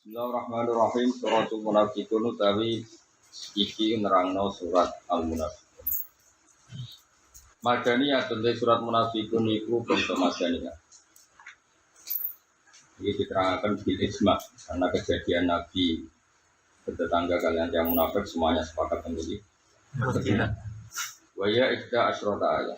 Bismillahirrahmanirrahim. Suratul Munafiqun utawi iki nerangno surat Al-Munafiqun. Madaniyatun te surat Munafiqun iku bangsa madaniyah. Ini diterangkan bil ijma karena kejadian Nabi bertetangga kalian yang munafik semuanya sepakat memilih. Wa ya ikda asyrata ayat.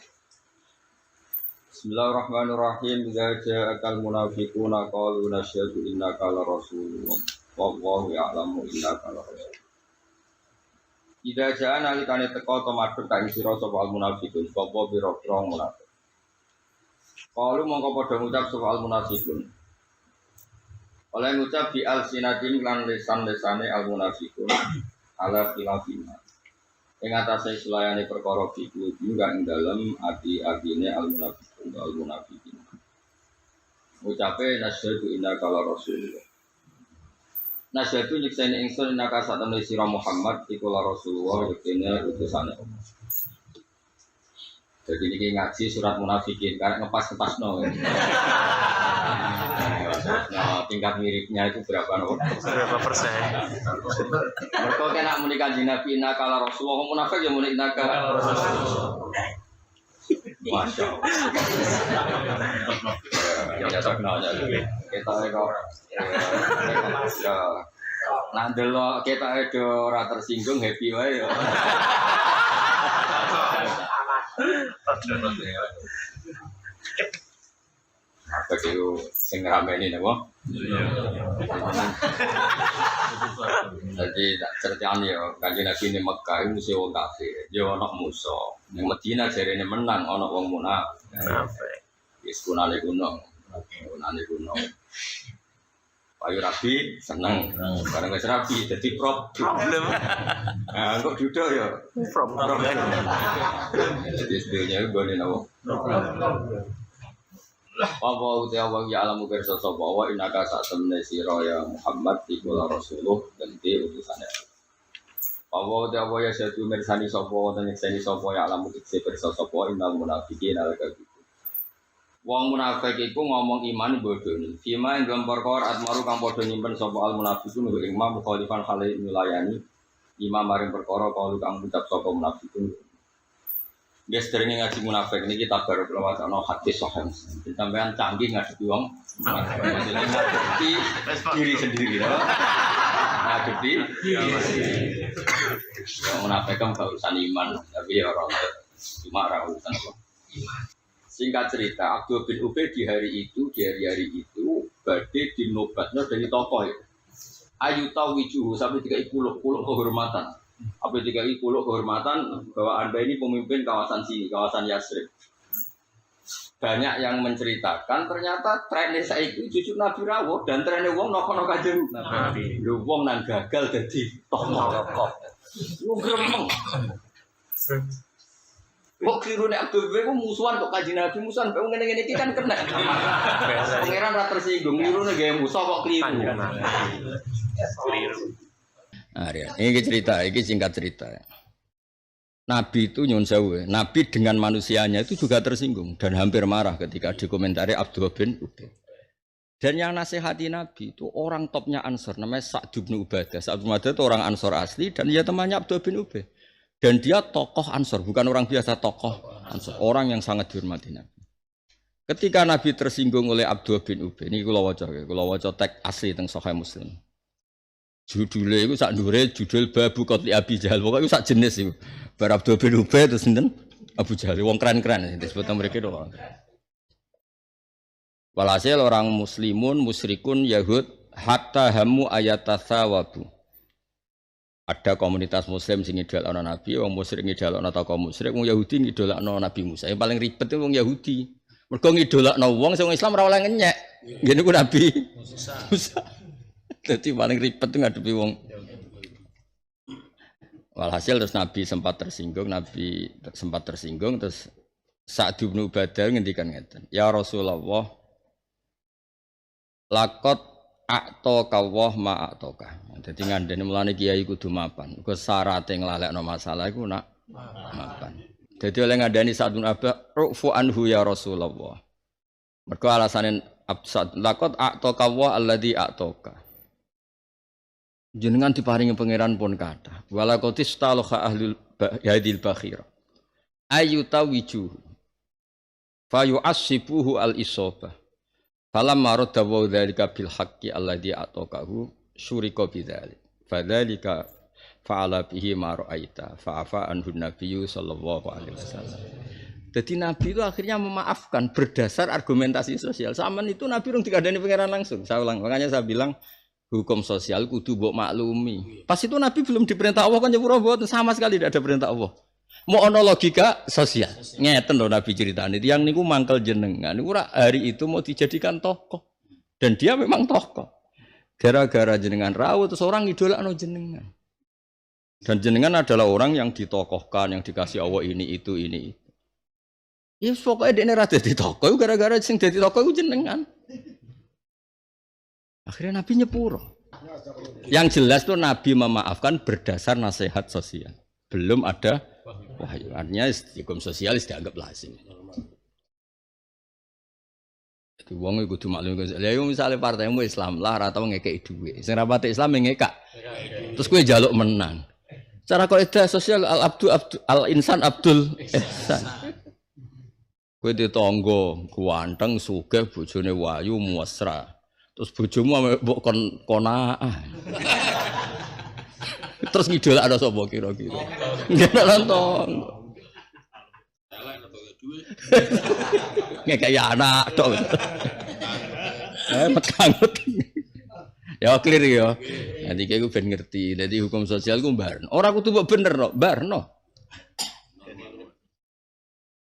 Bismillahirrahmanirrahim. Idza ja'akal munafiquna qalu nasyhadu innaka la rasulullah wallahu ya'lamu innaka la rasul. Idza ja'a nalikane teka to madhep kang sira sapa al munafiqun sapa pira-pira munafik. Qalu mongko padha ngucap sapa al munafiqun. Oleh ngucap di al-sinatin lan lisan-lisane al munafiqun ala khilafina. Ing atase selayane perkara iku juga ing dalem ati-atine al-munafiqin. Ucape nasyhadu innaka la rasulullah. Nasyhadu nyekseni ingsun innaka satamne sira Muhammad iku la rasulullah yektene utusane Allah. Jadi ini ngaji surat munafikin karena ngepas-ngepasno. Nah, tingkat miripnya itu berapa persen? Mereka kena menikah di Nabi Nakala Rasulullah munafik ya menikah Nakala Rasulullah. Masya Allah. Yang terkenalnya kita ya. Nanti lo kita ada orang tersinggung happy wae ya. Apa itu sing rameni napa? Jadi ceritane ya Kanjeng Nabi ning Mekah iku mesti wong kafir, ya ana musuh. Ning Madinah jarene menang ana wong munafik. Wis kunane gunung. Payu rabi seneng, bareng wis rabi dadi problem. Nah, kok judo ya problem. Jadi sebenarnya gone napa? Apa uti Allah ya alamu kersa sapa wa innaka satamne sira ya Muhammad iku la rasulullah ganti utusane. Apa uti Allah ya satu mirsani sapa wonten nyekseni sapa ya alamu kersa sapa innal munafiqina lakadzibu. Wong munafik iku ngomong iman bodoni. Fima ing dalam perkara atmaru kang padha nyimpen sapa al munafiqun wa imam mukhalifan hale milayani imam maring perkara kalu kang ngucap sapa munafiqun. Guys, sering ngaji munafik ini kita baru kelewat ana hadis sahih. Sampeyan canggih ngadepi wong maksudnya ngadepi diri sendiri ya. Ngadepi diri sendiri. Munafik kan urusan iman, tapi ya ora cuma urusan apa? Singkat cerita, Abdul bin Ubay di hari itu badhe dinobatnya dari tokoh ya. Ayu tawijuhu sampai 30 kehormatan. Apa 30 kehormatan bahwa Anda ini pemimpin kawasan sini, kawasan Yasrib. Banyak yang menceritakan ternyata trennya saiki cucu Nabi rawuh dan trennya wong nokono Kanjeng Nabi. Lho wong nang gagal dadi tokoh. Wong gremeng. Kok keliru nek Abdul Bin musuhan kok Kanjeng Nabi musuhan kok ngene-ngene iki kan kena. Pangeran ra tersinggung nirune gawe musuh kok keliru. Keliru. Nah, ini cerita, ini singkat cerita. Nabi itu nyun sewu, Nabi dengan manusianya itu juga tersinggung dan hampir marah ketika dikomentari Abdul bin Ubay. Dan yang nasihati Nabi itu orang topnya Ansor, namanya Sa'd bin Ubadah. Sa'd bin Ubadah itu orang Ansor asli dan dia temannya Abdul bin Ubay. Dan dia tokoh Ansor, bukan orang biasa, tokoh Ansor, orang yang sangat dihormati Nabi. Ketika Nabi tersinggung oleh Abdul bin Ubay, ini kula waca teks asli teng Sahih Muslim. Judulnya itu sak ndure judul babu qatli Abi Jahal. Pokoke itu sak jenis itu. Bar Abdul bin Ubay terus sinten? Abu Jahal. Wong keren-keren disebut mereka itu orang. Walhasil orang muslimun, musyrikun, Yahud hatta hamu ayatatsawabu. Ada komunitas muslim sing ngidolakno Nabi, wong musyrik ngidolakno tokoh musyrik, wong Yahudi ngidolakno Nabi Musa. Yang paling ribet itu wong Yahudi. Mergo ngidolakno wong sing Islam ora oleh ngenyek. Ngene ku Nabi Musa. Jadi paling ribet itu ngadepi wong. Walhasil terus Nabi sempat tersinggung terus Sa'd bin Ubadah ngendikan ngeten. Ya Rasulullah, laqad a'taka wa ma a'taka. Dadi ngandene mulane kiai kudu mapan. Iku syaraté nglalekno masalah iku nak mapan. Dadi oleh ngandani Sa'd bin Ubadah, "Rufu anhu ya Rasulullah." Mergo alasane Absad laqad a'taka wa alladzi a'taka. jenengan diparingi pangeran pun kathah. Wala qatis talakha ahlul hadil bakhira. Ayu tawiju. Fayu asibuhu al isobah. Falamma radda wa dzalika bil haqqi alladzi ataqahu syurika bidzalik. Fadzalika fa'ala bihi ma ra'aita fa'afa anhu nabiyyu sallallahu alaihi wasallam. Jadi Nabi itu akhirnya memaafkan berdasar argumentasi sosial. Zaman itu Nabi rung dikandani pangeran langsung. Saya ulang, makanya saya bilang hukum sosial kudu mbok maklumi. Pas itu Nabi belum diperintah Allah kan nyepuro mboten sama sekali tidak ada perintah Allah. Mau ono logika sosial. Ngeten lho Nabi ceritane. Tiyang niku mangkel jenengan niku hari itu mau dijadikan tokoh. Dan dia memang tokoh. Gara-gara jenengan rawuh terus orang idolakno jenengan. Dan jenengan adalah orang yang ditokohkan, yang dikasih Allah ini itu. Ya pokoknya dia ra dadi tokoh gara-gara sing dadi tokoh iku jenengan. Akhirnya Nabi nyepuro. Yang jelas tuh Nabi memaafkan berdasar nasihat sosial. Belum ada wahyu. Artinya hukum sosial dianggap lazim. Jadi wong iku kudu maklum. Lah yo misale partaimu Islam lah ora tau ngekeki dhuwit. Sing ra pati Islam ngekak. Terus kowe njaluk menang. Cara kaidah sosial al-insan abdul ihsan. Kowe ditangga ganteng sugih bojone wayu muasra. Terus bojomu mbok konaah. Terus ngidol ada sapa kira-kira. Nggih nonton. Nggak kayak anak tok. Mekangut. Ya clear ya. Nanti kayak gue ben ngerti. Jadi hukum sosial gue barno. Orang kudu mbok bener no, barno.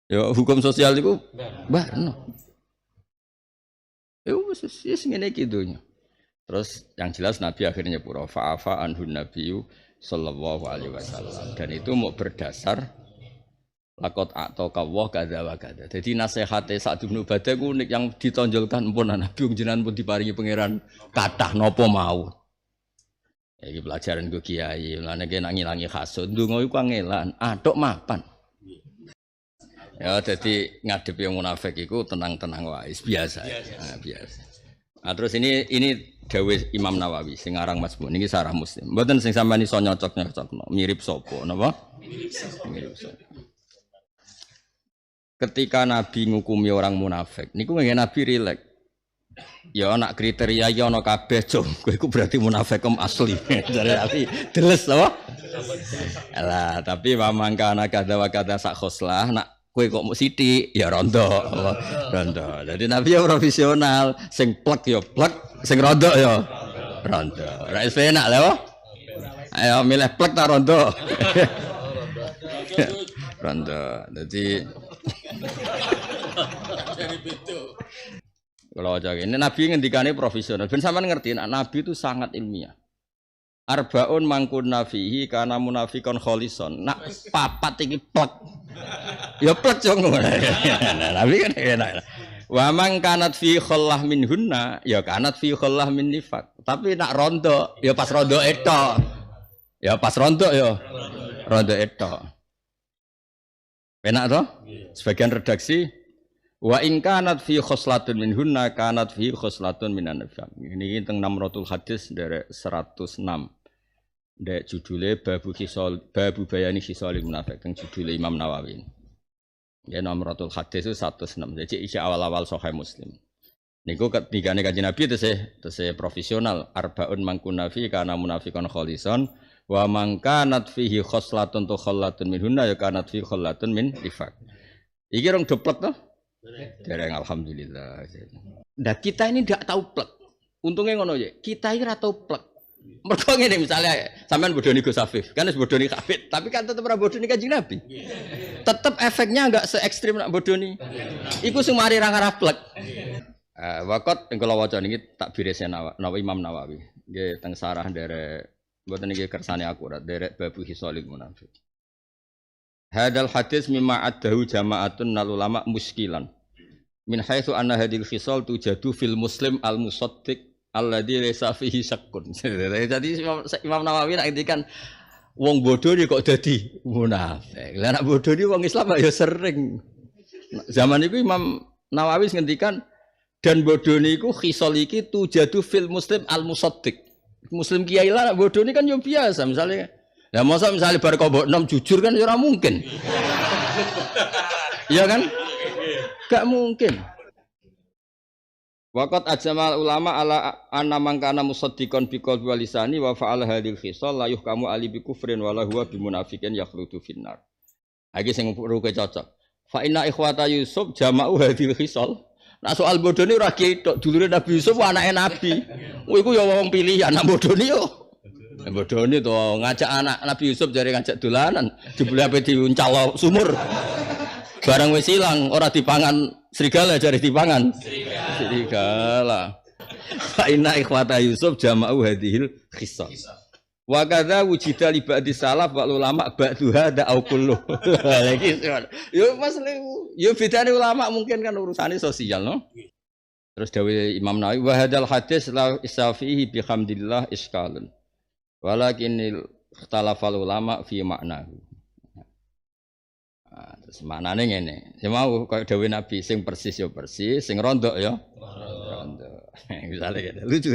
Ya hukum sosial itu barno. Ya wis ngene iki donya. Terus yang jelas Nabi akhirnya pura fa'afa anhun nabiyyu sallallahu alaihi wasallam. Dan itu mau berdasar laqad a'taqallahu kadza wa kadza. Jadi nasihate Sa'd bin Ubadah ku nek yang ditonjolkan pun Nabi jenengan pun diparingi pangeran kathah napa mau. Iki pelajaran go kiai, lan nek nangis hasud ndonga iku kangelan, atok mapan. Ya jadi ngadepi yang munafik iku tenang-tenang wae, biasa. Nah, biasa. Nah, terus ini dawuh Imam Nawawi sing aran Masmun niki sarah Muslim. Mboten sing sampeyan iso nyocok-nyocokno, mirip sapa napa? Mirip sapa. Ketika Nabi ngukumi orang munafik, niku nggih Nabi rileks. Ya ana kriteria ya ana kabeh, Cung. Kowe iku berarti munafik asli. Jare Nabi deles apa? Alah, tapi mamangka ana kadha wa kadha sak khoslah, nak kowe kok mau sithik ya rondo. Rondo. Jadi Nabi ya profesional, sing plek ya plek, sing rondo ya rondo. Ora enak lho. Ayo milih plek ta rondo. Rondo. Jadi kalau aja ini Nabi ngendikane profesional. Ben sampean ngerti, Nabi itu sangat ilmiah. Arbaun mangkun nafihi karena munafikon kholison. Nak papat iki plek. Ya plek jong. Nabi kan enak. Wa man kanat fi khallah minhunna ya kanat fi khallah min nifaq. Tapi nak rondo ya pas rondo etok. Ya pas rondo ya rondo etok. Enak toh? Sebagian redaksi wa in kanat fi khoslatun minhunna kanat fi khoslatun minan nifaq. Ini teng 600 hadis dari 106. Dek judule babu bayani khisalil munafik teng judule Imam Nawawi. Ya 600 hadis itu 106. Jadi isi awal-awal Sahih Muslim. Niku ketigane Kanjeng Nabi tesih profesional arbaun mangkuna fi kana munafiqan kholison wa mangkanat fihi khoslatun tu khallatun minhunna ya kanat fi khallatun min nifaq. Iki rong doplek toh? Dereng alhamdulillah. Nah kita ini tidak tahu plek. Untungnya ngono ya. Kita ini ora tahu plek. Mergo ngene misalnya sampean bodoni Gus Afif, kan wis bodoni Kafit, tapi kan tetep ora bodoni Kanjeng Nabi. Tetep efeknya enggak se ekstrim nak bodoni. Iku sing mari ra ngarah plek. Wakot yang kalau waca niki tak birese Imam Nawawi. Nggih teng sarah derek mboten niki kersane akurat derek babu hisolil munafik. Hadal hadis mimma addahu jama'atun nal ulama muskilan. Min haitsu anna hadil khisal tujadu fil muslim al musaddiq alladzi laysa fihi syakkun. Jadi Imam Nawawi nak ngendikan wong bodoh ni kok dadi munafik. Lah nak bodoh ni wong Islam ya sering. Zaman iku Imam Nawawi ngendikan dan bodoh niku khisal iki tujadu fil muslim al musaddiq. Muslim kiai lah bodoh ini kan yo biasa misalnya. Ya masa misalnya bar kok mbok nom jujur kan ya ora mungkin. Iya kan? Gak mungkin. Waqat ajmal ulama ala anna man kana musaddiqan bi qalbi wa lisani wa fa'ala hadhil khisal la yuhkamu ali bi kufrin wa la huwa bi munafiqin yakhludu finnar. Iki sing ruke cocok. Fa inna ikhwata Yusuf jama'u hadhil khisal. Nah soal bodoni ora kiai tok dulure Nabi Yusuf anake Nabi. Kowe iku ya wong pilihan anak bodoni yo. Bodoni to ngajak anak Nabi Yusuf jare ngajak dolanan, jebule ape diuncal sumur. Barang wis ilang ora dipangan serigala jare dipangan. Serigala. Fa inna ikhwata Yusuf jama'u hadhil khisal. Wa kadza wujida li ba'di salaf wa ulama ba'duha da au kullu. Lagi yo masle yo bedane ulama mungkin kan urusane sosial no. Terus dawuh Imam Nawawi wa hadzal hadis la isafihi bihamdillah iskalun. Walakinil ikhtalafal ulama fi maknahu. Nah, terus maknane ngene. Ya mau koyo dawuh Nabi sing persis ya persis, sing rondok ya rondok. Misalnya gitu. Lucu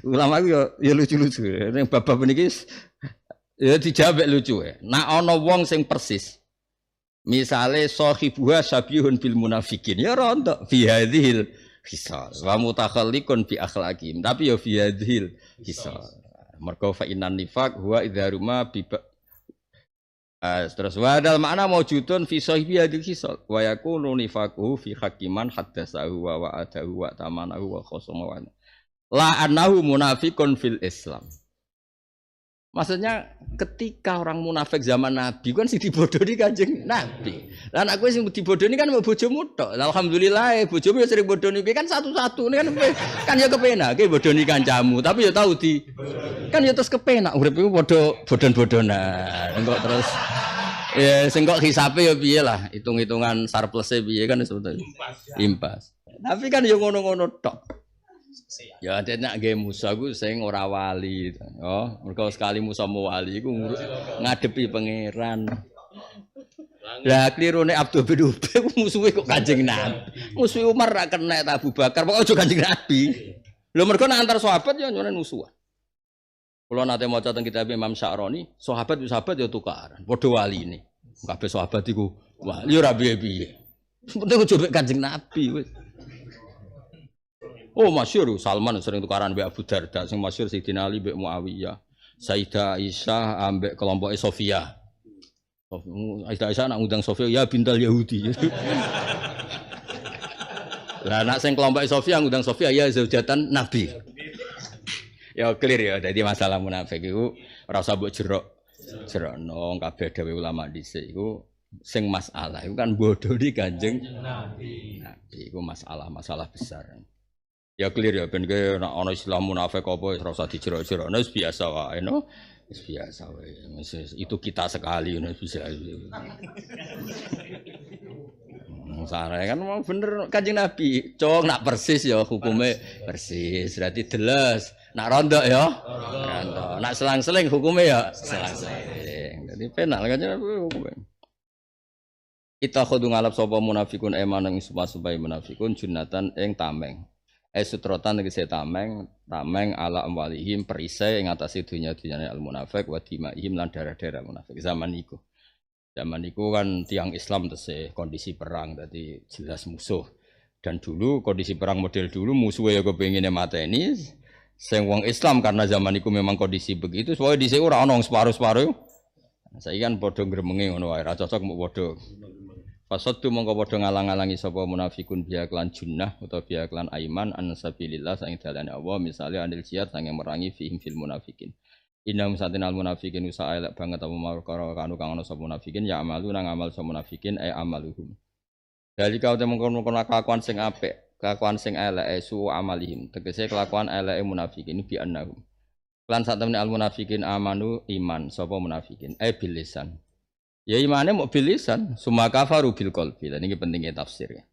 ulama itu ya lucu-lucu. Yang bab-bab niki ya dijawab lucu ya. Nak ana wong sing persis. Misale sahibuha sabihun bil munafikin ya rontok fi hadhil hisal. Wa mutakhalliqun bi akhlaqim. Tapi ya fi hadhil hisal. Mergo fa innan nifaq huwa idharuma bi terus wadal makna maujudun fi sahibi hadil hisal wa yakunu nifaquhu fi hakiman haddatsahu wa wa'adahu wa tamanahu wa khosama wa la annahu munafiqun fil Islam. Maksudnya ketika orang munafik zaman Nabi kan sing dibodohi Kanjeng Nabi. Lah anak kowe sing dibodohi kan mau bojomu tok. Alhamdulillah bojomu ya sering bodohi kan satu-satu kan ya kepenak ke bodohi kancamu tapi ya tahu di kan ya terus kepenak urip iku padha bodon-bodonan. Engko terus ya sing kok hisabe ya piye lah, hitung-hitungan surplus-e piye kan sebetulnya impas. Tapi kan ya ngono-ngono tok. Ya nak nggih Musa ku sing ora wali. Oh, mergo sekali Musa mau wali iku ngadepi pangeran. Lah klirune Abdul bin Ubay musuhe kok Kanjeng Nabi. Musuhe Umar ra kena ta Abu Bakar, pokoke aja Kanjeng Nabi. Lho mergo nek antar sahabat ya nyonen musuhan. Kula nate maca teng kitab Imam Sya'rani, sahabat ya tukaran, padha waline. Kabeh sahabat iku wali ora piye-piye. Penting aja mek Kanjeng Nabi wis. Oh masyhur Salman sering tukaran mbek Abu Darda, sing masyhur Sayyidina Ali mbek Muawiyah, Sayyidah Aisyah ambek kelompoke Sofia. Sayyidah Aisyah nak ngundang Sofia ya bintal Yahudi. Lah nak sing kelompoke Sofia ngundang Sofia ya zaujatan Nabi. Ya clear ya, dadi masalah munafik iku ora usah mbok jerokno kabeh dhewe ulama dhisik iku sing masalah iku kan bodoh di Kanjeng Nabi. Nabi iku masalah besar. Ya clear ya ben ke nek ana istilah munafik apa wis ora usah dijero-jerokno wis biasa wae no. Wis biasa wae. Itu kita sekali no bisa. Sare kan mau bener Kanjeng Nabi. Cong nak persis ya hukume persis. Berarti deles. Nak rondok ya. Rondok. Nak selang-seling hukume ya selang-seling. Dadi penal Kanjeng Nabi hukume. Kita kudu ngalap sapa munafikun eman ing supaya munafikun junatan ing tameng. Sutrotan tegese tameng ala amwalihim perisai ing atase dunya-dunyane al munafik wa dimaihim lan darah-darah munafik zaman iku. Zaman iku kan tiang Islam tesih kondisi perang dadi jelas musuh. Dan dulu kondisi perang model dulu musuhe ya kepengine mateni sing wong Islam karena zaman iku memang kondisi begitu soalnya dhisik ora ana separuh-separuh. Saiki kan padha gremenge ngono wae ra cocok mbok padha. Fasadu mongko padha ngalang-alangi sapa munafikun biya klan junnah utawa biya klan aiman an sabilillah sang dalane Allah misale anil jihad sang merangi fihim fil munafikin. Inna musatinal munafikin usaha elek banget apa markara kanu kang ana sapa munafikin ya amalu nang amal sapa munafikin amaluhum. Dalika uta mengkon-mengkon kelakuan sing apik, kelakuan sing elek su amalihim. Tegese kelakuan eleke munafikin bi annahum. Lan sak temene al munafikin amanu iman sapa munafikin bil lisan. Ya imane mau bilisan, summa kafaru bil qalbi. Lan iki pentingnya tafsir ya.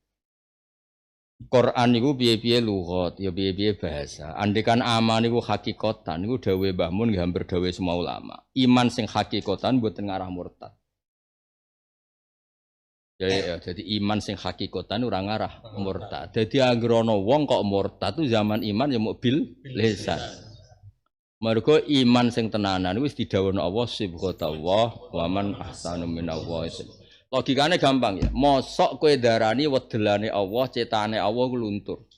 Quran niku piye-piye lughat, ya piye-piye bahasa. Andekan aman niku hakikatan niku dawuhe Mbah Mun nggih hampir dawuhe semua ulama. Iman sing hakikatan mboten ngarah murtad. Ya, jadi iman sing hakikatan ora ngarah murtad. Dadi anggere ana wong kok murtad tu zaman iman ya mau bil lisan. Mergo iman sing tenanan wis didhawuhna Allah subhanallah wa man ahsanu minallah. Logikane gampang ya. Mosok kowe darani wedelane Allah, cetane Allah ku luntur.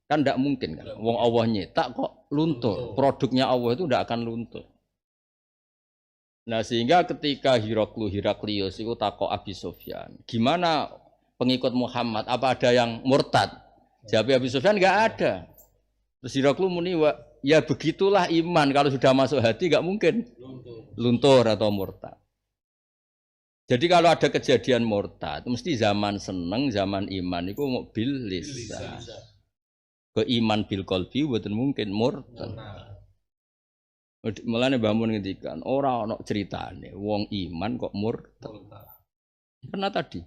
Kan ndak mungkin kan. Wong Allah nyetak kok luntur. Produknya Allah itu ndak akan luntur. Nah, sehingga ketika Heraklius itu takok Abi Sufyan, gimana pengikut Muhammad? Apa ada yang murtad? Jawab Abi Sufyan enggak ada. Terus Heraklius muni, ya begitulah iman kalau sudah masuk hati enggak mungkin luntur atau murtad. Jadi kalau ada kejadian murtad, mesti zaman seneng, zaman iman itu bil lisan. Ke iman bil qalbi mboten mungkin murtad. Mulane Mbah Mun ngendikan, ora ana critane wong iman kok murtad. Pernah tadi.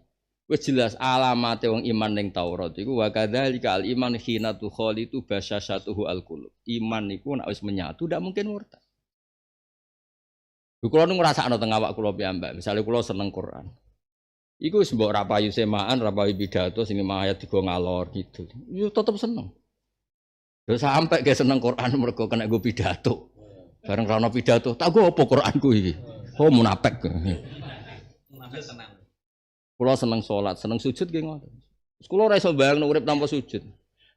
Wis jelas alamate wong iman ning Taurat iku wa kadzalika al iman khinatu khalitu basyasatuhu al qulub. Iman niku nek wis menyatu ndak mungkin murtad. Kula nu ngrasakno teng awak kula piyambak, misale kula seneng Quran. Iku wis mbok ra payu semaan, ra payu pidato sing ayat digo ngalor gitu. Yo tetep seneng. Yo sampe ge seneng Quran mergo kena nggo pidato. Bareng ra ono pidato, tak go apa Quranku iki? Oh munafik. Munafik seneng. Kula seneng salat, seneng sujud nggih ngoten. Wis kula ora iso bayangno urip tanpa sujud.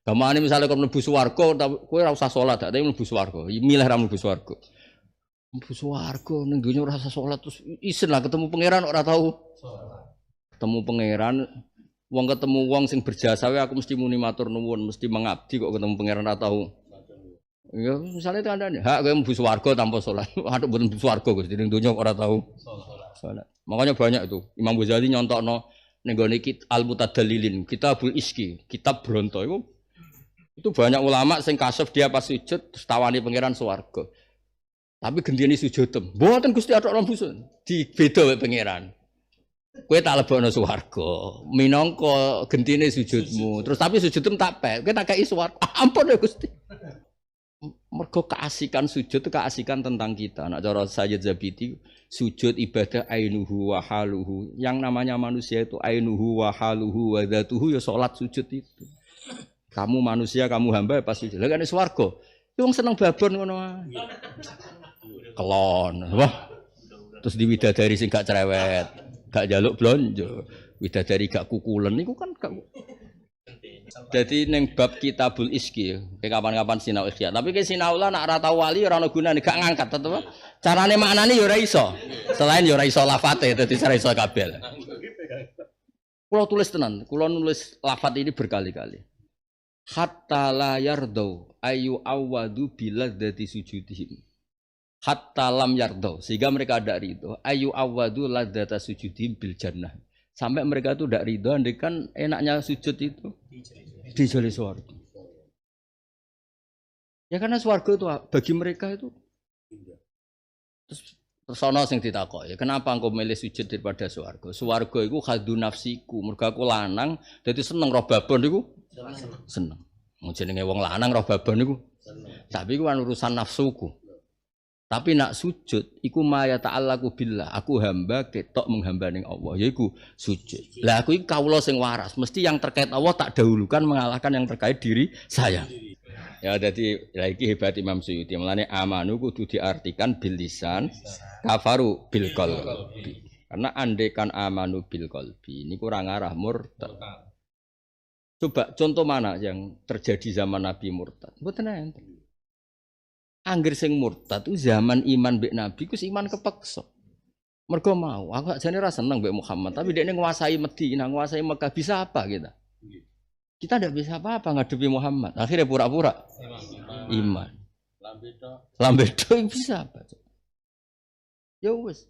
Gamane misale kok mlebu swarga, kowe ora usah salat, tapi mlebu swarga. Milih ra mlebu swarga. Mlebu swarga ning donya ora usah salat terus isin lah ketemu pangeran ora tahu. Ketemu pangeran, wong ketemu wong sing berjasa wae aku mesti muni matur nuwun, mesti mengabdi kok ketemu pangeran ora tahu. Ya misalnya itu andane, hak kowe mlebu swarga tanpa salat. Aduh mboten mlebu swarga Gusti ning donya ora tahu salat. Makanya banyak itu. Imam Ghazali nyontokno ning gone Al-Mutadallilin, Kitabul Iski, kitab Bronto itu banyak ulama sing kasef dia pas sujud terus tawani pangeran swarga. Tapi gendine sujudem. Mboten Gusti atok rembusun. Dibeda wae pangeran. Kowe tak lebokno swarga. Minangka gendine sujudmu. Terus tapi sujudem tak pek. Kowe tak kei swarga. Ampun ya Gusti. Mergo keasikan sujud itu keasikan tentang kita. Nak cara Sayyid Zabidi, sujud ibadah ainuhu wa haluhu. Yang namanya manusia itu ainuhu wa haluhu wa dzatuhu ya salat sujud itu. Kamu manusia, kamu hamba pas sujud. Lah kan swarga. Wong seneng babon ngono wae. Kelon, wah. Terus diwidadari sing gak cerewet, gak njaluk blonjo, widadari gak kukulen niku kan gak. Jadi neng bab Kitabul Iski, kapan-kapan sinau ikhya. Tapi ke sinau lah nak ora tau wali ora ono gunane, gak ngangkat tetep. Carane maknane ya ora iso. Selain ya ora iso lafate, dadi ora iso kabeh. Kulo tulis tenan, kulo nulis lafat ini berkali-kali. Hatta la yardau ayu awadu biladzati sujudihim. Hatta lam yardau, sehingga mereka tidak ridho. Ayu awadu ladzata sujudihim bil jannah. Sampai mereka itu tidak ridho, andekan enaknya sujud itu di jali swarga. Ya karena swarga itu bagi mereka itu. Terus ana sing ditakoki, kenapa engkau milih sujud daripada swarga? Swarga iku khadu nafsiku, mergo aku lanang, dadi seneng roh babon iku. Seneng. Mau jenenge wong lanang roh babon niku. Tapi iku urusan nafsuku. Tapi nak sujud iku maya ta'allaku billah. Aku hamba ketok menghamba ning Allah, yaiku sujud. Lah aku iki kawula sing waras, mesti yang terkait Allah tak dahulukan mengalahkan yang terkait diri saya. Ya dadi la iki hebat Imam Suyuti. Mulane amanu kudu diartikan bil lisan, kafaru bil qalbi. Karena andekan amanu bil qalbi niku ora ngarah murtad. Coba contoh mana yang terjadi zaman Nabi murtad? Mboten enten. Angger sing murtad itu zaman iman mbek Nabi ku iman kepeksa. Mergo mau, aku jane ra seneng mbek Muhammad, tapi dekne nguasai Madinah, nguasai Mekah bisa apa kita? Kita ndak bisa apa-apa ngadepi Muhammad. Akhirnya pura-pura iman. Lambedo bisa apa? Ya wis.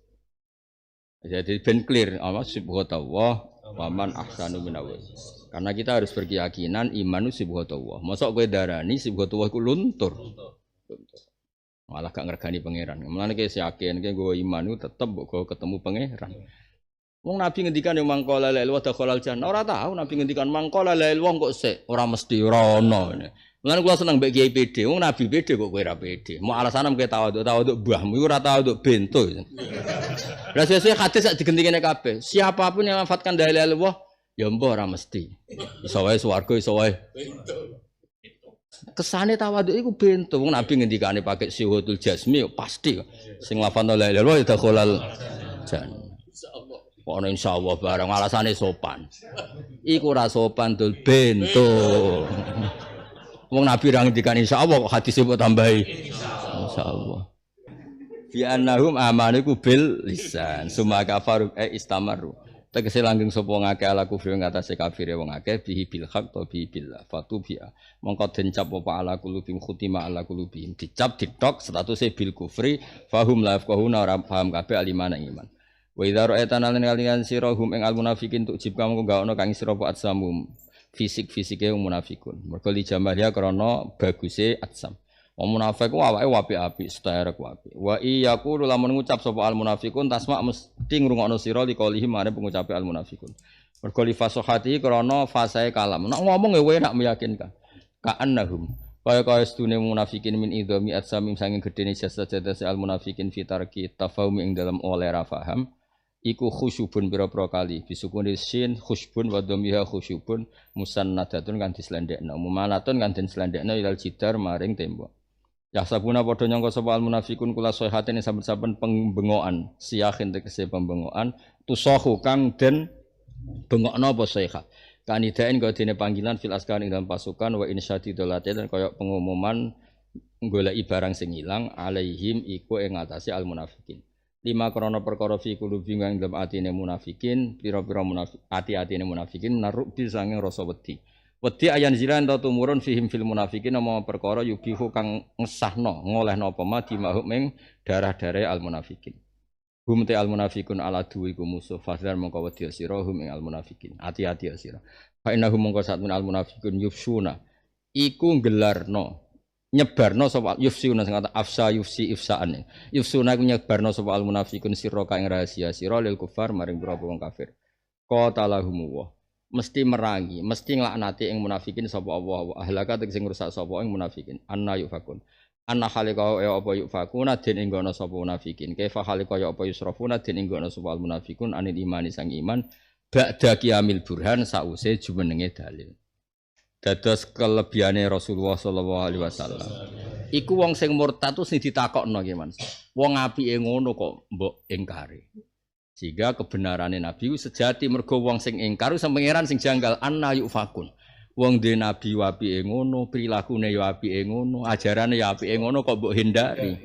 Jadi ben clear, Allah subhanallah wa man ahsanu minallah. Karena kita harus berkeyakinan iman itu subhanallah. Mosok kowe darani subhanallah iku luntur. Malah gak ngergani pangeran. Mulane kowe yakin kowe iman itu tetep kok ketemu pangeran. Wong Nabi ngendikan yang mangkola la ilaha dakhalal jannah. Ora tahu Nabi ngendikan mangkola la ilaha kok sik, ora mesti ora ono. Mulane kula seneng mbek Kiai PD. Wong Nabi PD kok kowe ora PD. Mau alasan kowe tawaduk mbahmu iku ora tawaduk bento. Lah sesuk hadis sak digentikene kabeh. Siapapun yang lafadzkan la ilaha illallah ya mbah ora mesti. Iso wae swarga iso wae. Kesane tawadhu iku bento. Wong Nabi ngendikane pakai siwatul jasmi pasti sing lafal la ilaha illallah yadkhulul jannah. Insyaallah. Kok ana insyaallah barang alasane sopan. Iku ora sopan dul bento. Wong Nabi ra ngendikane insyaallah kok hadise mbok tambahi insyaallah. Bi annahum amanu ku bil lisan summa kafaru istamaru. Tegese langgeng sapa ngake ala kufri ngatasé kafire wong akeh bihi bil haq to bihi billah fatubia mongko den cap apa ala kulubim khutima ala kulubim dicap ditok statuse bil kufri fahum la yafqahuna ora paham kabeh alimana iman wa idza ra'aitana lan kalian sirahum ing al munafikin tukjib kamu gak ono kang sira apa atsamum fisik-fisike wong munafikun mergo li jamalia krana baguse atsam wong munafik ku awake apik-apik sterek apik wa iyaqulu lamun ngucap sapa al munafikun tasma mesti ngrungokno sira liqalihi mare pengucape al munafikun mergo li fasahati krana fasahe kalam nek ngomong ya enak meyakinkan ka annahum kaya sedune munafikin min idhami atsamim sanging gedene jasa-jasa al munafikin fitarki tafahum ing dalam oleh ra paham iku khusyubun pira-pira kali bisukun sin khusyubun wa dhamiha khusyubun musannadatun kan dislendekno mumalatun kan den slendekno ilal jidar maring tembok. Ya sabuna padha nyangka sapa al munafikun kula sohaten saben-saben pembengokan siyahin tegese pembengokan tusahu kang den bengokno apa sayha kanidain go dene panggilan fil askar ing dalam pasukan wa insyati dolate dan kaya pengumuman goleki barang sing ilang alaihim iku ing atase al munafikin lima krana perkara fi kulubi ing dalam atine munafikin pira-pira munafik ati-atine munafikin naruk bi sanging rasa wedi wedi ayan zilan ta tumurun fihim fil munafikin nama perkara yubihu kang ngesahno ngolehno apa madi mahum ing darah-darah al munafikin hum ta al munafikun ala duwi ku musuh fadlan mongko wedi sira hum ing al munafikin ati-ati sira fa innahum mongko satun al munafikun yufsuna iku nggelarno nyebarno sapa yufsuna sing kata afsa yufsi ifsaan yufsuna iku nyebarno sapa al munafikun sira ka ing rahasia sira lil kufar maring wong kafir qatalahum wa mesti merangi, mesti nglaknati ing munafikin sapa Allah ahlaka sing ngrusak sapa ing munafikin anna yufakun anna halika ya apa yufakuna den ing ngono sapa munafikin kaifa halika ya apa yusrafuna den ing ngono sapa munafikun anil imani sang iman ba'da qiyamil burhan sause jumenenge dalil dados kelebihane Rasulullah sallallahu alaihi wasallam iku wong sing murtad tu sing ditakokno ki Mas wong apike ngono kok mbok ingkari sehingga kebenarannya Nabi sejati mergo wong sing ingkar sang pangeran sing janggal anna yufakun wong dhe Nabi apike ngono prilakune ya apike ngono ajarane ya apike ngono kok mbok hindari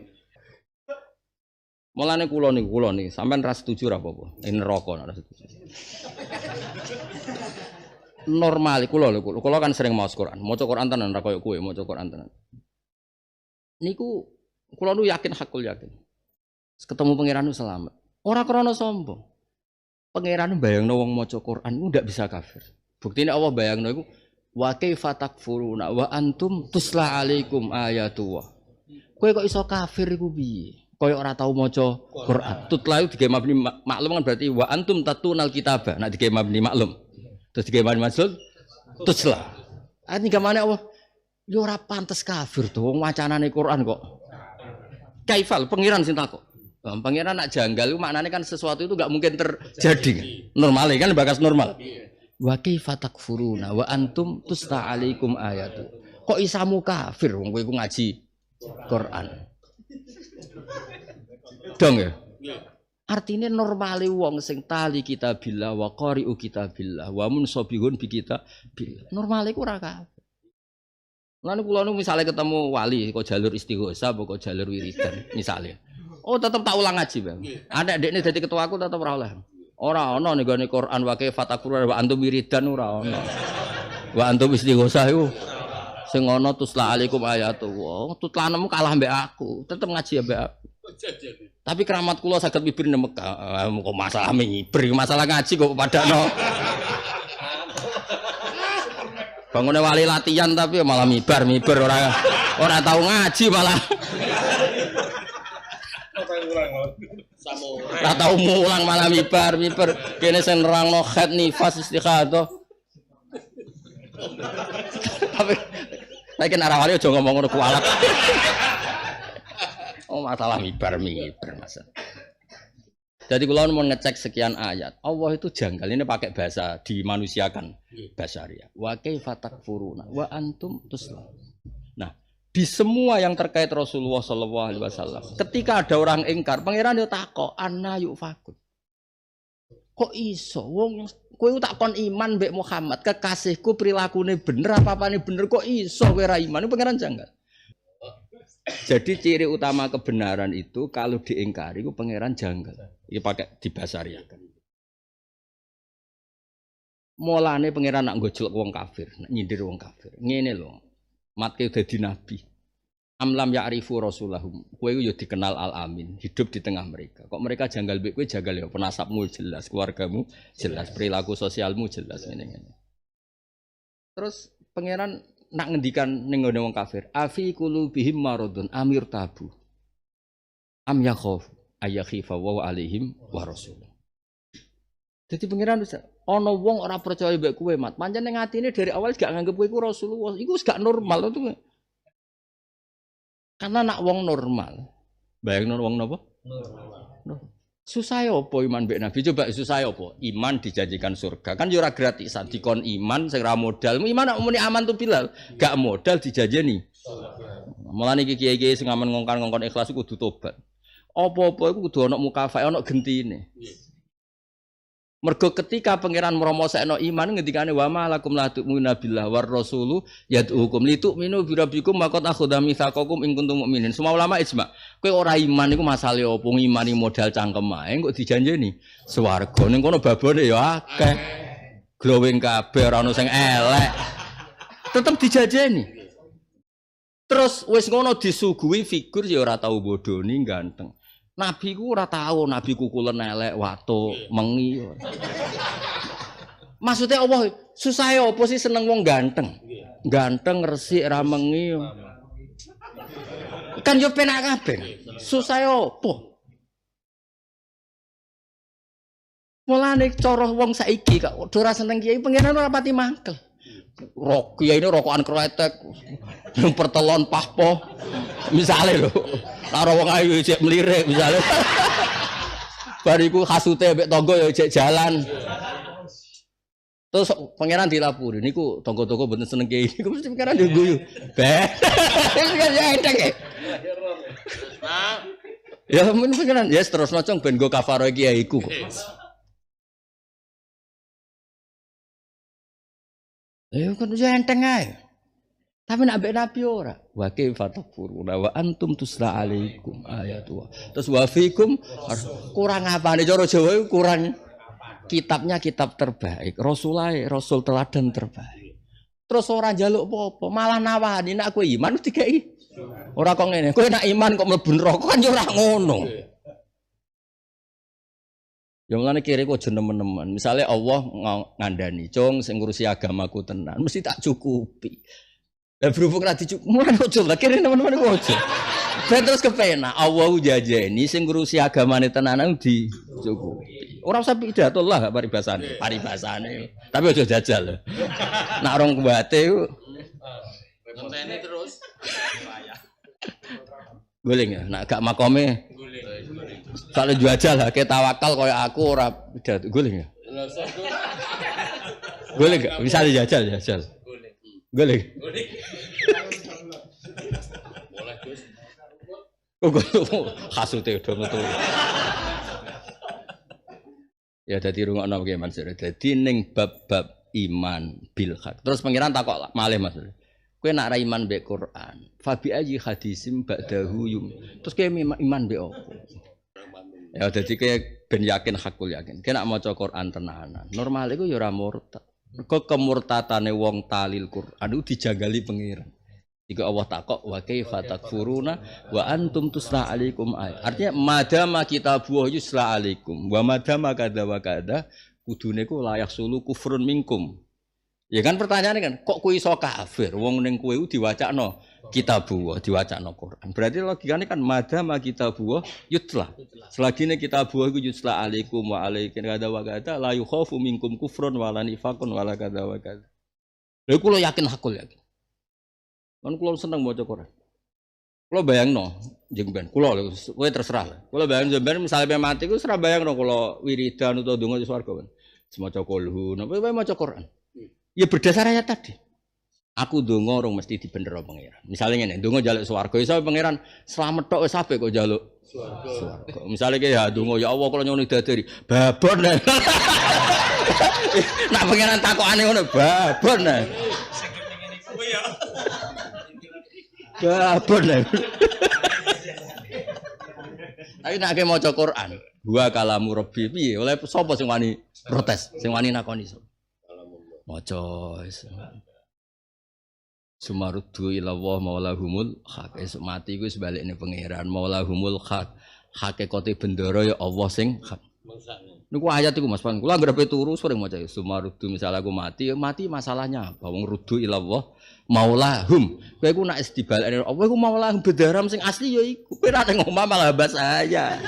mulane kula niki sampean ra setuju ra apa-apa neraka ora setuju normal kula kan sering maos Quran maca Quran tenan ra koyo kowe maca Quran tenan niku kula nu yakin hakul yakin ketemu pangeran selamat. Ora krana sombong. Pangeran bayangno wong maca Quran ku ndak bisa kafir. Buktine Allah bayangno iku wa kaifa takfuruna wa antum tusla alaikum ayatullah. Kowe kok iso kafir iku piye? Kaya ora tau maca Quran. Tutla iku digawe mabni maklum kan berarti wa antum tatunal kitabah. Nek digawe mabni maklum. Terus digawe mabni maksud tusla. Ayat gamane Allah yo ora pantes kafir to wong wacanane Quran kok. Kaifal pangeran sing takok. Pangeran nak janggal itu maknanya kan sesuatu itu gak mungkin terjadi kan. Normal kan bakas normal. Wa kaifa takfuruna wa antum tusla alaikum ayatu. Kok isamu kafir wong kowe iku ngaji Quran. Dong ya. Artinya normale wong sing tali kitabillah wa qari'u kitabillah wa munsabihun bi kitabillah. Normale ku ora kafir. Lan kula nu misale ketemu wali kok jalur istighosa apa kok jalur wiridan misalnya. Oh tetap tak ulang ngaji bang. Ada dekne dadi ketua aku tetap ora oleh. Ora ana ning gone Quran wa kaifa takfuruna wa antum wiridan ora ana. Wa antum istighosah iku sing ana tusla alaikum ayatu. Wong tutlanemu kalah mbek aku, tetep ngaji mbek aku. Tapi keramat kula saged mibir nang Mekah. Kok masalah mibir, masalah ngaji kok padakno. Bangune wali latihan tapi malah mibar ora tau ngaji malah. Ora tau mulang malah mibar kene sing nerangno khat nifas istikhadah. Tapi nek nek wali aja ngomong ngono kualat. Oh masalah mibar Mas. Jadi kalau mau ngecek sekian ayat, Allah itu janggal ini pakai bahasa dimanusiakan bahasa Arya. Wa kaifa takfuruna wa antum tusla. Di semua yang terkait Rasulullah Shallallahu Alaihi Wasallam. Ketika ada orang ingkar, pangeran yo takok, anna yuk fakut. Kok iso? Wong kowe tak kon iman mbek Muhammad, kekasihku prilakune bener apa-apane bener kok iso kowe ra iman? Pangeran janggal. Jadi ciri utama kebenaran itu kalau diingkari itu pangeran janggal. Iki pakai dibasariaken. Mulane pangeran nak nggojelok wong kafir, nak nyindir wong kafir. Ngene lho. Matke dadi nabi. Amlam ya'rifu rasulahum. Kowe yo dikenal al-amin, hidup di tengah mereka. Kok mereka janggal mbek kowe janggal ya penasabmu jelas, keluargamu jelas, perilaku sosialmu jelas ngene-ngene. Terus pangeran nak ngendikan ning ngene wong kafir, afi qulubihim maradun amir tabu. Am yakhaf ayakhifa wa alaihim wa rasul. Jadi pangeran wis ana wong ora percaya mbek kowe, Mat. Pancen ning atine dari awal gak nganggep kowe iku Rasulullah. Iku wis gak normal itu. Karena nak wong normal. Bayangno wong napa? Normal. Susah ya apa iman mbek Nabi? Coba susah ya apa? Iman dijanjikan surga. Kan yo ora gratisan dikon iman sing ra modal. Iman nak muni aman tuh Bilal, gak modal dijanjeni. Mulane iki kiai-kiai sing aman ngongkon-ngongkon ikhlas kudu tobat. Apa-apa iku kudu ana mukafae, ana gentine. Mergo ketika pangeran mromosekno iman ngendikane wa ma lakum la tu'minuna billah war rasulu yad'ukum litu'minu bi rabbikum maqad akhadha mitsaqakum in kuntum mu'minin. Semua ulama ijma. Kowe ora iman iku masalahe opo ngimani modal cangkem ae kok dijanjeni swarga. Ning kono babone ya akeh. Glowing kabeh ora ono sing elek. Tetep dijanjeni. Terus wis ngono disuguhi figur ya ora tau bodoni ganteng. Nabi ku ora tau, nabi kukulen elek, watu, mengi. Maksudnya Allah, susah ya apa sih seneng wong ganteng? Ganteng, resik, ra mengi. Kan yo penak kabeh. Susah ya apa? Mulane cara wong saiki kok ora seneng kiai pengenan ora pati mangkel. Rok kiai ini rokokan kretek. Pertelon pahpo. Misale lho. Karo wong ayu cek melirik misalnya. Bariku hasute mbek tangga ya cek jalan. Terus pangeran dilapuri niku tangga-tangga mboten seneng kiai niku mesti pangeran yo guyu. Beh. Ya enteng e. Ya men pangeran ya terus nocong ben go kafaro kiaiku kok. Kan ya enteng ae. Tapi nak mbek Nabi ora. Wa kaifa takfuruna wa antum tusla alaikum ayatullah. Terus wa fikum kurang apane cara Jawa kurang kitabnya kitab terbaik, rasul teladan terbaik. Terus ora njaluk apa-apa, malah nawani nek kowe iman wis dikeki. Ora kok ngene, kowe nek iman kok mlebu neraka kan ya ora ngono. Ya mulane kiri kok aja nemen-nemen. Misale Allah ngandani, "Cung sing ngurusi agamaku tenan, mesti tak cukupi." Lah berhubung ra dicukup, mulane ojo lah kiri teman-teman kok ojo. Ben terus kepenak Allah jajeni sing ngurusi agamane tenanan dicukupi. Ora usah pidato lah paribasane, paribasane. Tapi ojo jajal. Nak rong kuwate ku ngenteni terus. Guling ya, nak gak makome. Guling. Kalau jajal lah ke tawakal koyo aku ora pidato. Guling ya. Guling gak bisa dijajal jajal. Guling. Guling. Boleh, Gus. Kok hasute udah metu. Ya dadi rungokno piye Mansur. Dadi ning bab-bab iman bil haq. Terus pangeran takok malih Mas. Kowe nak ra iman mbek Quran, fa bi ayyi hadisim ba'dahu yum. Terus kowe iman mbek opo? Ya dadi kowe ben yakin hakul yakin. Kowe nak maca Quran tenanan. Normal iku ya ora murtad. Kok kemurtatane wong talil Quran itu dijagali pengiran. Jika Allah takok wa kaifa takfuruna wa antum tusla alaikum ay. Artinya madama kitabuh yusla alaikum wa madama kada wa kada kudune ku layak sulu kufrun minkum. Ya kan pertanyaannya kan kok kowe iso kafir wong ning kowe diwacakno kitabuh diwacakno Quran. Berarti logikane kan madama kitabuh yutla. Selagi ne kitabuh iku yusla alaikum wa alaikin kada wa kada la yukhafu minkum kufrun wala nifaqun wala kada wa kada. Lha kula yakin hakul yakin. Kan kula seneng maca Quran. Kula bayangno jeung ben kula kowe terserah. Kula bayang ben misale mati ku ora bayangno kula wiridan utawa donga di swarga kan. Semaca kulhu napa wae maca Quran. Ya berdasar ayat tadi. Aku ndonga urung mesti dibener pangeran. Misale ngene, ndonga njaluk swarga iso pangeran slamet tok wis apik kok njaluk swarga. Misale ki ya ndonga ya Allah kula nyuwun dadari babon. Nak pangeran takokane ngono babon. Babon. Tapi nek ake maca Quran, wa kalamu rabbi piye? Oleh sapa sing wani protes, sing wani nakoni sapa? Maca Sumaruddu ila Allah maulahumul haq. Esuk mati iku wis balikne pangeran maulahumul haq. Hakikate bendera ya Allah sing hak. Niku ayat iku Mas Pan. Kula ngrepe turu sering maca Sumaruddu misal aku mati, ya mati masalahnya apa? Wong rudu ila Allah maulahum. Kowe iku nek wis dibalekne Allah iku maulahum bendera sing asli ya iku. Kowe ora teng omah malah bahas saya.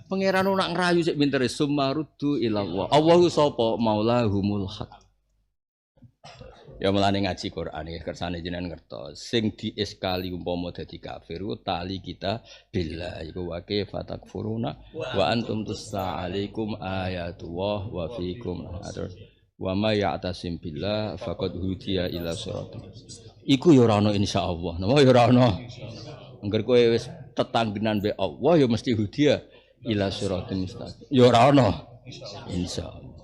Pangeran nak ngrayu sik pintere Sumaruddu ila Allah. Allah sapa maulahumul haq. Ya melane ngaji Quran ya kersane jenengan ngertos sing diiskali umpama dadi kafir tali kita billah iku wa kaifa takfuruna wa antum tusa'alaikum ayatullah wa fikum wa ma ya'tasim billah faqad hudiya ila siratal iku ya ora ana insyaallah napa ya ora ana angger kowe wis tetanggenan be Allah ya mesti hudiya ila siratal mustaqim ya ora ana insyaallah.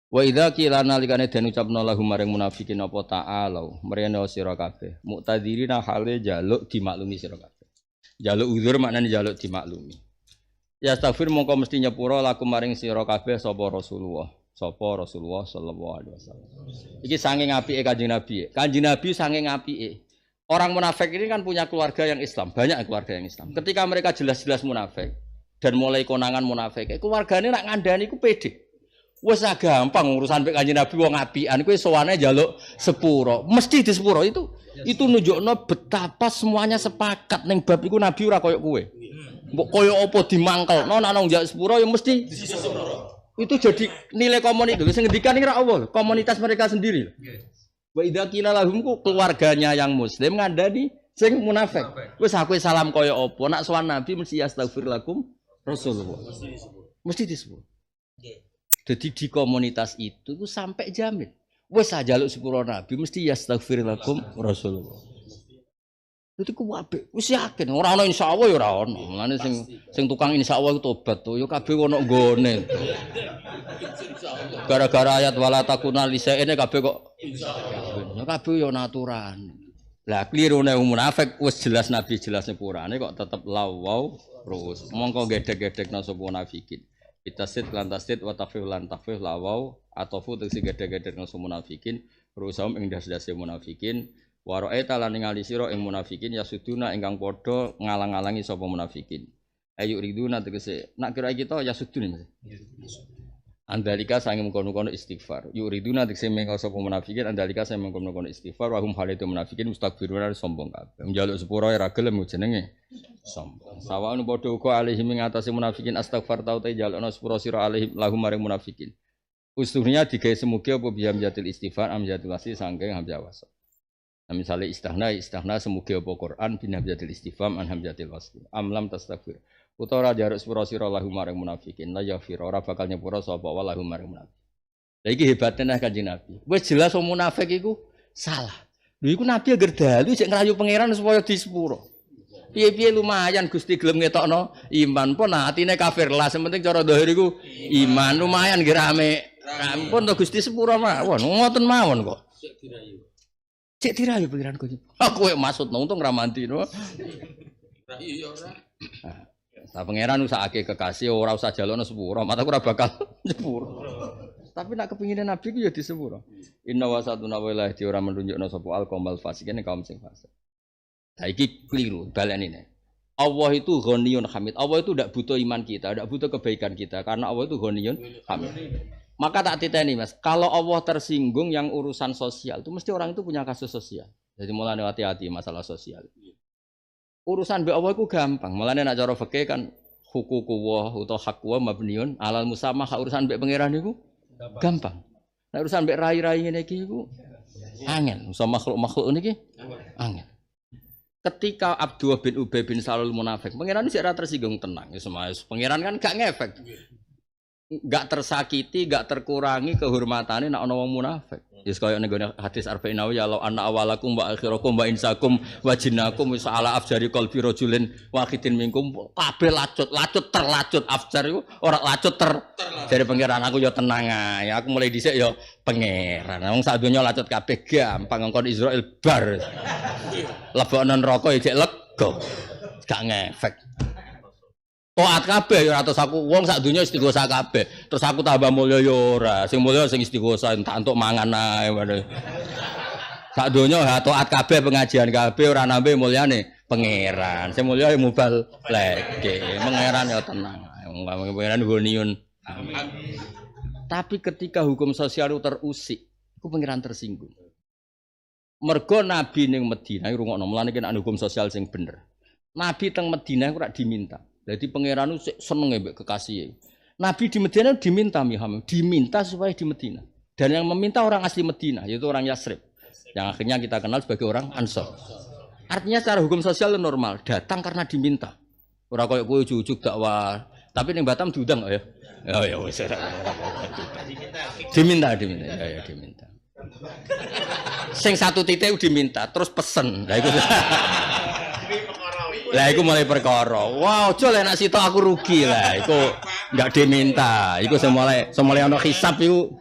Wa idza qila nalikane den ucapna lahum maring munafikin apa ta'alu mrene sira kabeh muktadzirina hale jaluk dimaklumi sira kabeh jaluk uzur maknane jaluk dimaklumi ya astagfir mongko mesti nyepura lakum maring sira kabeh sapa Rasulullah sallallahu alaihi wasallam iki saking apike Kanjeng Nabi saking apike orang munafik ini kan punya keluarga yang Islam banyak keluarga yang Islam ketika mereka jelas-jelas munafik dan mulai konangan munafik keluargane nak ngandani iku pede. Wes gampang urusan mek Kanjeng Nabi wong apian kowe sowane njaluk sepuro. Mesti di sepuro itu nunjukno betapa semuanya sepakat ning bab iku Nabi ora koyo kowe. Mbok koyo apa dimangkelno nek nang njaluk sepuro ya mesti di sepuro. Itu jadi nilai komunitas. Sing ngendikan iki ra Allah, komunitas mereka sendiri. Wa idza qila lahum keluarganya yang muslim ngandani sing munafik. Wes aku salam koyo apa nek sowan Nabi mesti astaghfir lakum Rasulullah. Mesti disebut. Jadi di komunitas itu sampai jamin. Wes njaluk sepuro Nabi mesti yastaghfir lakum Rasulullah. Itu ku apik. Wis yakin ora ana insyaallah ya ora ana. Mulane sing tukang insyaallah iku tobat to ya kabeh ono nggone. Gara-gara ayat wala takuna lisaene kabeh kok insyaallah. Kabeh ya naturan. Lah klirune munafik wis jelas Nabi jelas sepurane kok tetep lawau terus. Mongko gedhe-gedhekna sapa munafikin. Itasid lan tasid wa tafih lan tafih lawau atafu tegese gede-gede nang munafikin rusam ing das-dase munafikin wa ra'aita lan ningali sira ing munafikin ya suduna ingkang padha ngalang-alangi sapa munafikin ayu riduna tegese nak kira kita ya sudune andalika sange mengkono-kono istighfar yuriduna tegese mengko sapa munafikin andalika sange mengkono-kono istighfar wa hum halitu munafikin mustakbiruna sombong kabeh njaluk sepuro ora gelem jenenge sombong sawaun padha uga alaihi ing atase munafikin astaghfar tau te jalukna sepuro sira alaihi lahum maring munafikin ustuhnya digawe semuge apa biam jatil istighfar am jatil wasi sangking hamzah wasal nah misale istahna semuge apa Quran bin hamzatil istifham an hamzatil wasl am lam tastaghfir utawa jaruk sepuro sira lahum maring munafikin la yafir ora bakal nyepuro sapa wa lahum maring munafikin. Lah iki hebatnya Kanjeng Nabi. Wis jelas wong munafik iku salah. Lho iku Nabi agar dalu sik ngrayu pangeran supaya di sepuro. Piye-piye lumayan Gusti gelem ngetokno iman pun atine kafir lah sementing cara zahir iku iman lumayan nggih rame. Ampun to Gusti sepuro mawon ngoten mawon kok. Cek dirayu pangeran kok. Aku maksud untung ra mandi no. Rayu ya ora. Nah, pangeran usahake kekasih ora usah jalukno sepuro, mataku ora bakal sepuro. Tapi nak kepingine Nabi ku ya di sepuro. Inna wasatuna wa di ora menunjukno sapa al-qaumal fasikin kaum sing fasik. Nah iki keliru balenine. Allah itu ghaniyun hamid. Allah itu tidak butuh iman kita, tidak butuh kebaikan kita karena Allah itu ghaniyun hamid. Maka tak titeni Mas, kalau Allah tersinggung yang urusan sosial itu mesti orang itu punya kasus sosial. Jadi mulane hati-hati masalah sosial. Urusan be Allah iku gampang. Mulane nek cara fikih kan hukukullah utawa hak wa mabniun alal musamah urusan be pangeran iku gampang. Nek urusan be rai-rai ngene iki iku angel. Urusan makhluk-makhluk niki angel. Ketika Abdullah bin Ubay bin Salul munafik, pangeran sik ora tersinggung tenang. Ya semuanya pangeran kan gak ngefek. enggak tersakiti, enggak terkurangi kehormatane nek ana wong munafik. Wis kaya ning hadis arba'in nawawi ya law anna awalakum wa akhirakum wa insakum wa jinnakum wis ala afjari qalbi rajulin wahidin minkum kabeh terlacut afjar iku ora lacut dari pangeran aku ya tenang ae. Aku mulai dhisik ya pangeran. Wong sak donya lacut kabeh gampang ngkon Israil bar. Lebokno neraka iki lega. Gak ngefek. Taat kabeh ya terus aku wong sak donya istighosa kabeh. Terus aku tambah mulya ya ora. Sing mulya sing istighosa entuk mangan ae. Sak donya ya taat kabeh pengajian kabeh ora nambe mulyane pangeran. Sing mulya ya mubal lege. Pangeran ya tenang. Pangeran goniun. Tapi ketika hukum sosial itu terusik, itu pangeran tersinggung. Mergo Nabi ning Madinah rungokno mulane nek hukum sosial sing bener. Nabi teng Madinah ora diminta. Jadi pangeran itu seneng mbek kekasih. Nabi di Madinah diminta Muhammad, diminta supaya di Madinah. Dan yang meminta orang asli Madinah, yaitu orang Yasrib. Yang akhirnya kita kenal sebagai orang Ansor. Artinya secara hukum sosial normal, datang karena diminta. Ora koyo kowe ujug-ujug dakwah. Tapi ning Batam diundang ya. Ya wis. Diminta. Ya diminta. Sing satu titik diminta, terus pesen. Lah iku. Lah iku mulai perkara. Wah, aja lek nek sitok aku rugi lah. Iku enggak diminta. Iku semulai ana hisab iku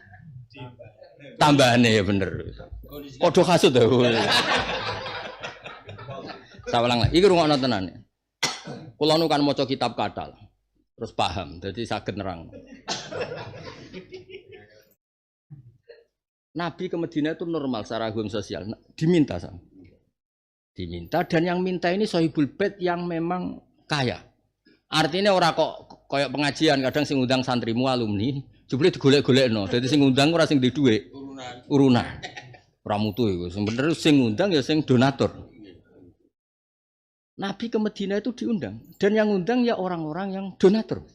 tambahane ya bener. Padha kasut to. Sawalang lagi. Iki rungokno tenan. Kula nu kan maca kitab kathal. Terus paham, jadi saged nerang. Nabi ke Madinah itu normal secara hukum sosial, diminta sama. Diminta dan yang minta ini sahibul bait yang memang kaya. Artinya orang kok kayak pengajian kadang sing ngundang santrimu alumni, jebule digolek-golekno. Dadi sing ngundang ora sing di dhuwit. Urunan. Ora mutu iku. Sebenarnya sing ngundang ya sing donatur. Nabi ke Madinah itu diundang dan yang ngundang ya orang-orang yang donatur.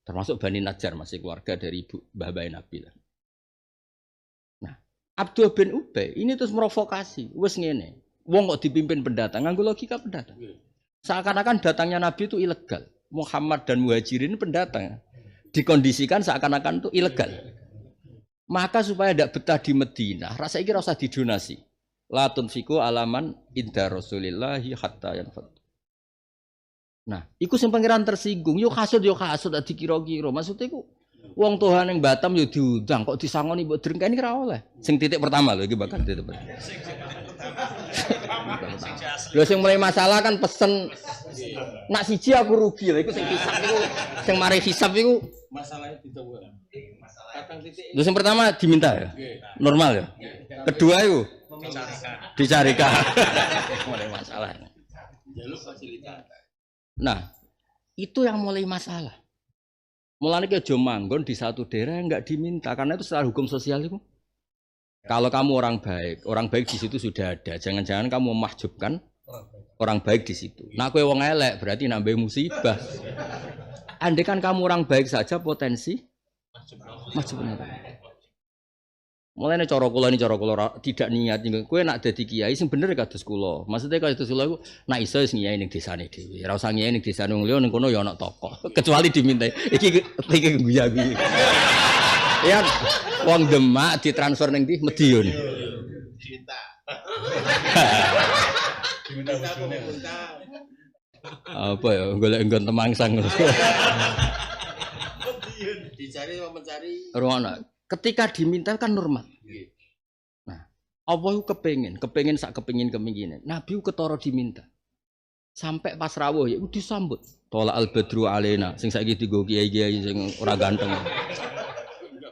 Termasuk Bani Najjar masih keluarga dari ibu Mbah Nabi. Nah, Abdul bin Ubay ini terus merovokasi. Wes ngene. Wong kok dipimpin pendatang, nganggo logika pendatang. Seakan-akan datangnya Nabi itu ilegal. Muhammad dan Muhajirin pendatang. Dikondisikan seakan-akan itu ilegal. Maka supaya tidak betah di Madinah, rasa iki rasa didonasi. La tunfiqu alaman inda Rasulillahi hatta yanfad. Nah, iku sing pangeran tersinggung. Yo kasut dikira-kira. Maksudnya iku wong Tuhan yang Batam yo diundang kok disangoni mbok drengkeni ora oleh. Sing titik pertama lho iki bakal titik pertama. Lho sing mulai masalah kan pesen nak siji aku rugi lho iku sing hisab iku sing mari hisab iku masalahnya dicoba. Lho sing pertama diminta ya. Normal ya. Kedua itu dicarikan. Mulai masalah. Jaluk fasilitas. Nah, itu yang mulai masalah. Mulane ki aja manggon di satu daerah yang enggak diminta karena itu secara hukum sosial itu. Kalau kamu orang baik di situ sudah ada. Jangan-jangan kamu memahjubkan orang baik di situ. Nah, kowe wong elek berarti nambah musibah. Andai kan kamu orang baik saja potensi mahjubkan. Mulane cara kula tidak niat kowe nak dadi kiai sing bener kados kula. Maksudnya kados kula iku nak iso wis ngiyai ning desane dhewe. Ora usah ngiyai ning desane wong liya ning kono ya ana tokoh. Kecuali diminta iki guyu-guyu. Ya wong Demak ditransfer ning ndi Medion. Diminta. Apa ya golek nggon temangsang. Dicari mencari. Ruang ketika diminta kan normal. Nah, Allah kepengen sak kepengin. Nabi ketara diminta. Sampai pas rawuh ya disambut. Tola al badru alaina sing saiki digo kiai-kiai sing ora ganteng.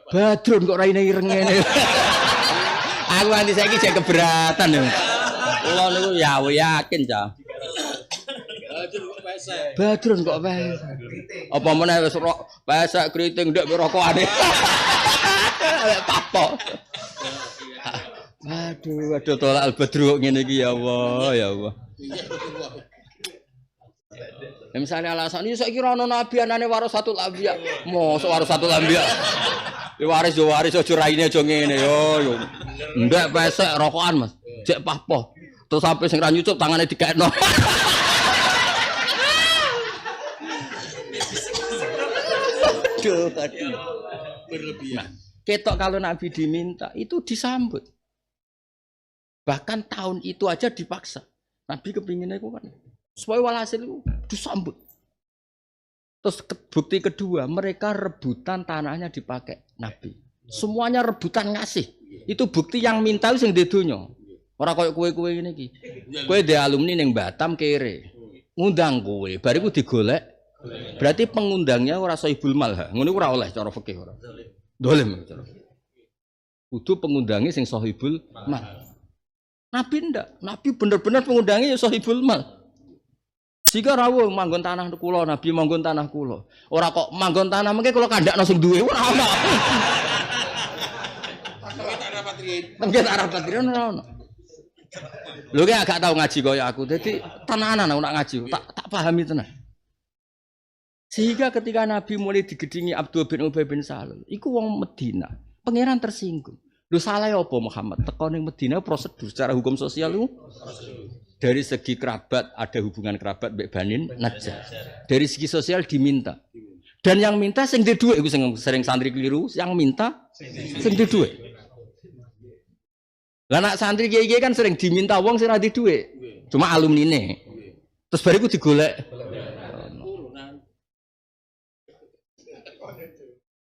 Badrun kok raine ireng ngene. Aku nanti saiki jek keberatan ya. Kula niku ya yakin cah. Badrun kok pesek. Apa meneh wis pesek kriting ndek rokokane. Lek papo. Waduh tolak al-badru ngene iki ya Allah, ya Allah. Misalnya alasan ini saya kira ono nabi anane warasatul anbiya. Mosok warasatul anbiya. Waris aja raine aja ngene yo. Ndek pesek rokokan Mas. Jek papo. Terus sampai sing ra nyucup tangane dikekno. Aduh. Nah, ketok kalau Nabi diminta itu disambut. Bahkan tahun itu aja dipaksa. Nabi kepinginnya itu kan supaya walhasil itu disambut. Terus bukti kedua, mereka rebutan tanahnya dipakai Nabi. Semuanya rebutan ngasih. Itu bukti yang minta itu yang di dunia. Orang koyo kue ini ki. Kue di alumni ning Batam kere. Ngundang kue, bariku digolek. Berarti pengundangnya ora sahibul mal. Ngono ora oleh cara fikih ora. Dolim cara. Kudu pengundangnya sing sahibul mal. Nabi ndak. Nabi bener-bener pengundangnya ya sahibul mal. Jika rawuh manggon tanah kula, Nabi manggon tanah kula. Ora kok manggon tanah mengke kula kandakno sing duwe ora ono. Mengke tak rapatrian ora ono. Lho ki agak tau ngaji kaya aku. Dadi tenanan aku nak ngaji, tak pahami tenan. Sehingga ketika Nabi mulai digedingi Abdul bin Ubay bin Salul, iku wong Medina, pangeran tersinggung. Lho salah apa Muhammad? Teko ning Medina prosedur secara hukum sosial itu dari segi kerabat ada hubungan kerabat mbek Banin Najjar. Dari segi sosial diminta. Dan yang minta sing di dhuwit iku sering santri keliru, yang minta sing di dhuwit. Lah nak santri kiai-kiai kan sering diminta wong sing ora di dhuwit. Cuma alumnine. Terus bariku digolek.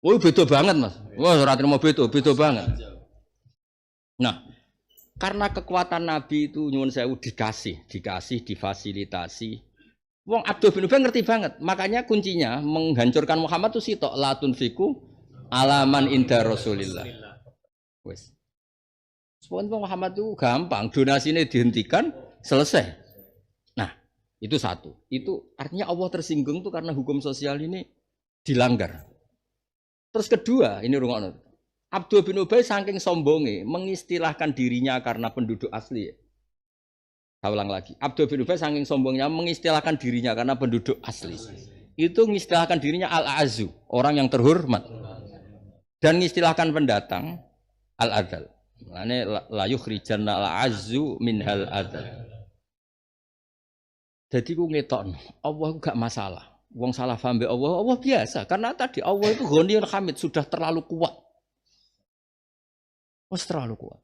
Oh beda banget mas. Wah ora trimo beda banget. Nah, karena kekuatan Nabi itu nyuwun sewu dikasih, difasilitasi. Wong Abdul bin Ubay ngerti banget. Makanya kuncinya menghancurkan Muhammad itu sitok la tunfiku alaman inda Rasulillah. Wes. Sebenarnya Muhammad itu gampang, donasinya dihentikan, selesai. Nah, itu satu. Itu artinya Allah tersinggung tuh karena hukum sosial ini dilanggar. Terus kedua, ini rungokno. Abdul bin Ubay saking sombonge mengistilahkan dirinya karena penduduk asli. Saya ulang lagi. Abdul bin Ubay saking sombongnya mengistilahkan dirinya karena penduduk asli. Itu mengistilahkan dirinya al-azu, orang yang terhormat. Dan mengistilahkan pendatang al-adal. Mane la yukhrijanna al-azu minhal adal. Jadi ku ngetokno, Allah gak masalah. Wong salah paham be Allah, Allah biasa. Karena tadi Allah itu Ghaniyun Hamid sudah terlalu kuat. Wes terlalu kuat.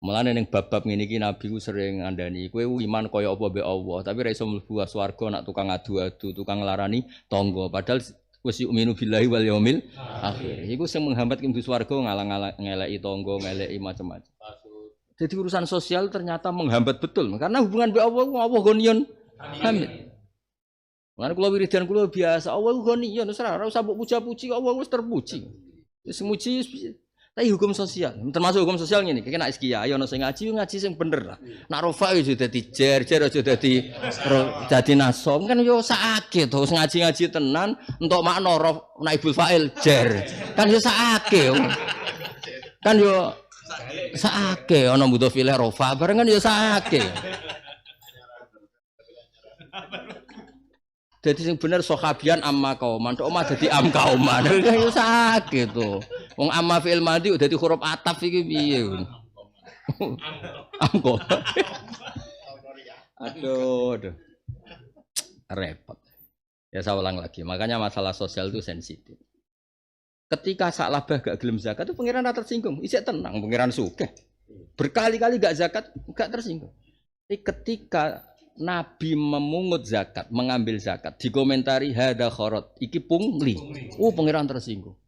Mulane ning bab-bab ngene iki Nabi ku sering ngandani, kowe iman kaya apa be Allah, tapi ra iso mlebu swarga nak tukang adu-adu, tukang nglarani tangga. Padahal wis yu'minu billahi wal yaumil akhir. Iku sing menghambat mlebu swarga ngalang-alang ngeleki tangga, ngeleki macam-macam. Jadi urusan sosial ternyata menghambat betul. Karena hubungan be Allah Ghaniyun Hamid. Mulane kula wiridan kula biasa, Allah Ghaniyun, ora usah mbok puja-puji, Allah wis terpuji. Wis muji tapi hukum sosial, termasuk hukum sosial ini, kayaknya nak iskia, ayo nasi ngaji sing bener lah. Nak rofa itu jadi jer aja jadi nasom kan yo sakit, terus ngaji tenan, untuk makna rof naibul fa'il jer, kan yo sakit, kan yo sakit, ono butuh fileh rofa, bareng kan yo sakit. Jadi sing bener sahabian amma kauman, tok omah dadi am kauman. Yo sakit to. Wong amma fi'il madhi dadi huruf ataf iki piye? Am kok. Aduh. Repot. Ya saya ulang lagi. Makanya masalah sosial itu sensitif. Ketika Sa'labah gak gelem zakat itu pangeran ora tersinggung. Isih tenang pangeran sugih. Berkali-kali gak zakat gak tersinggung. Tapi ketika Nabi memungut zakat, mengambil zakat, dikomentari hada kharat, iki pungli. Pangeran tersinggung.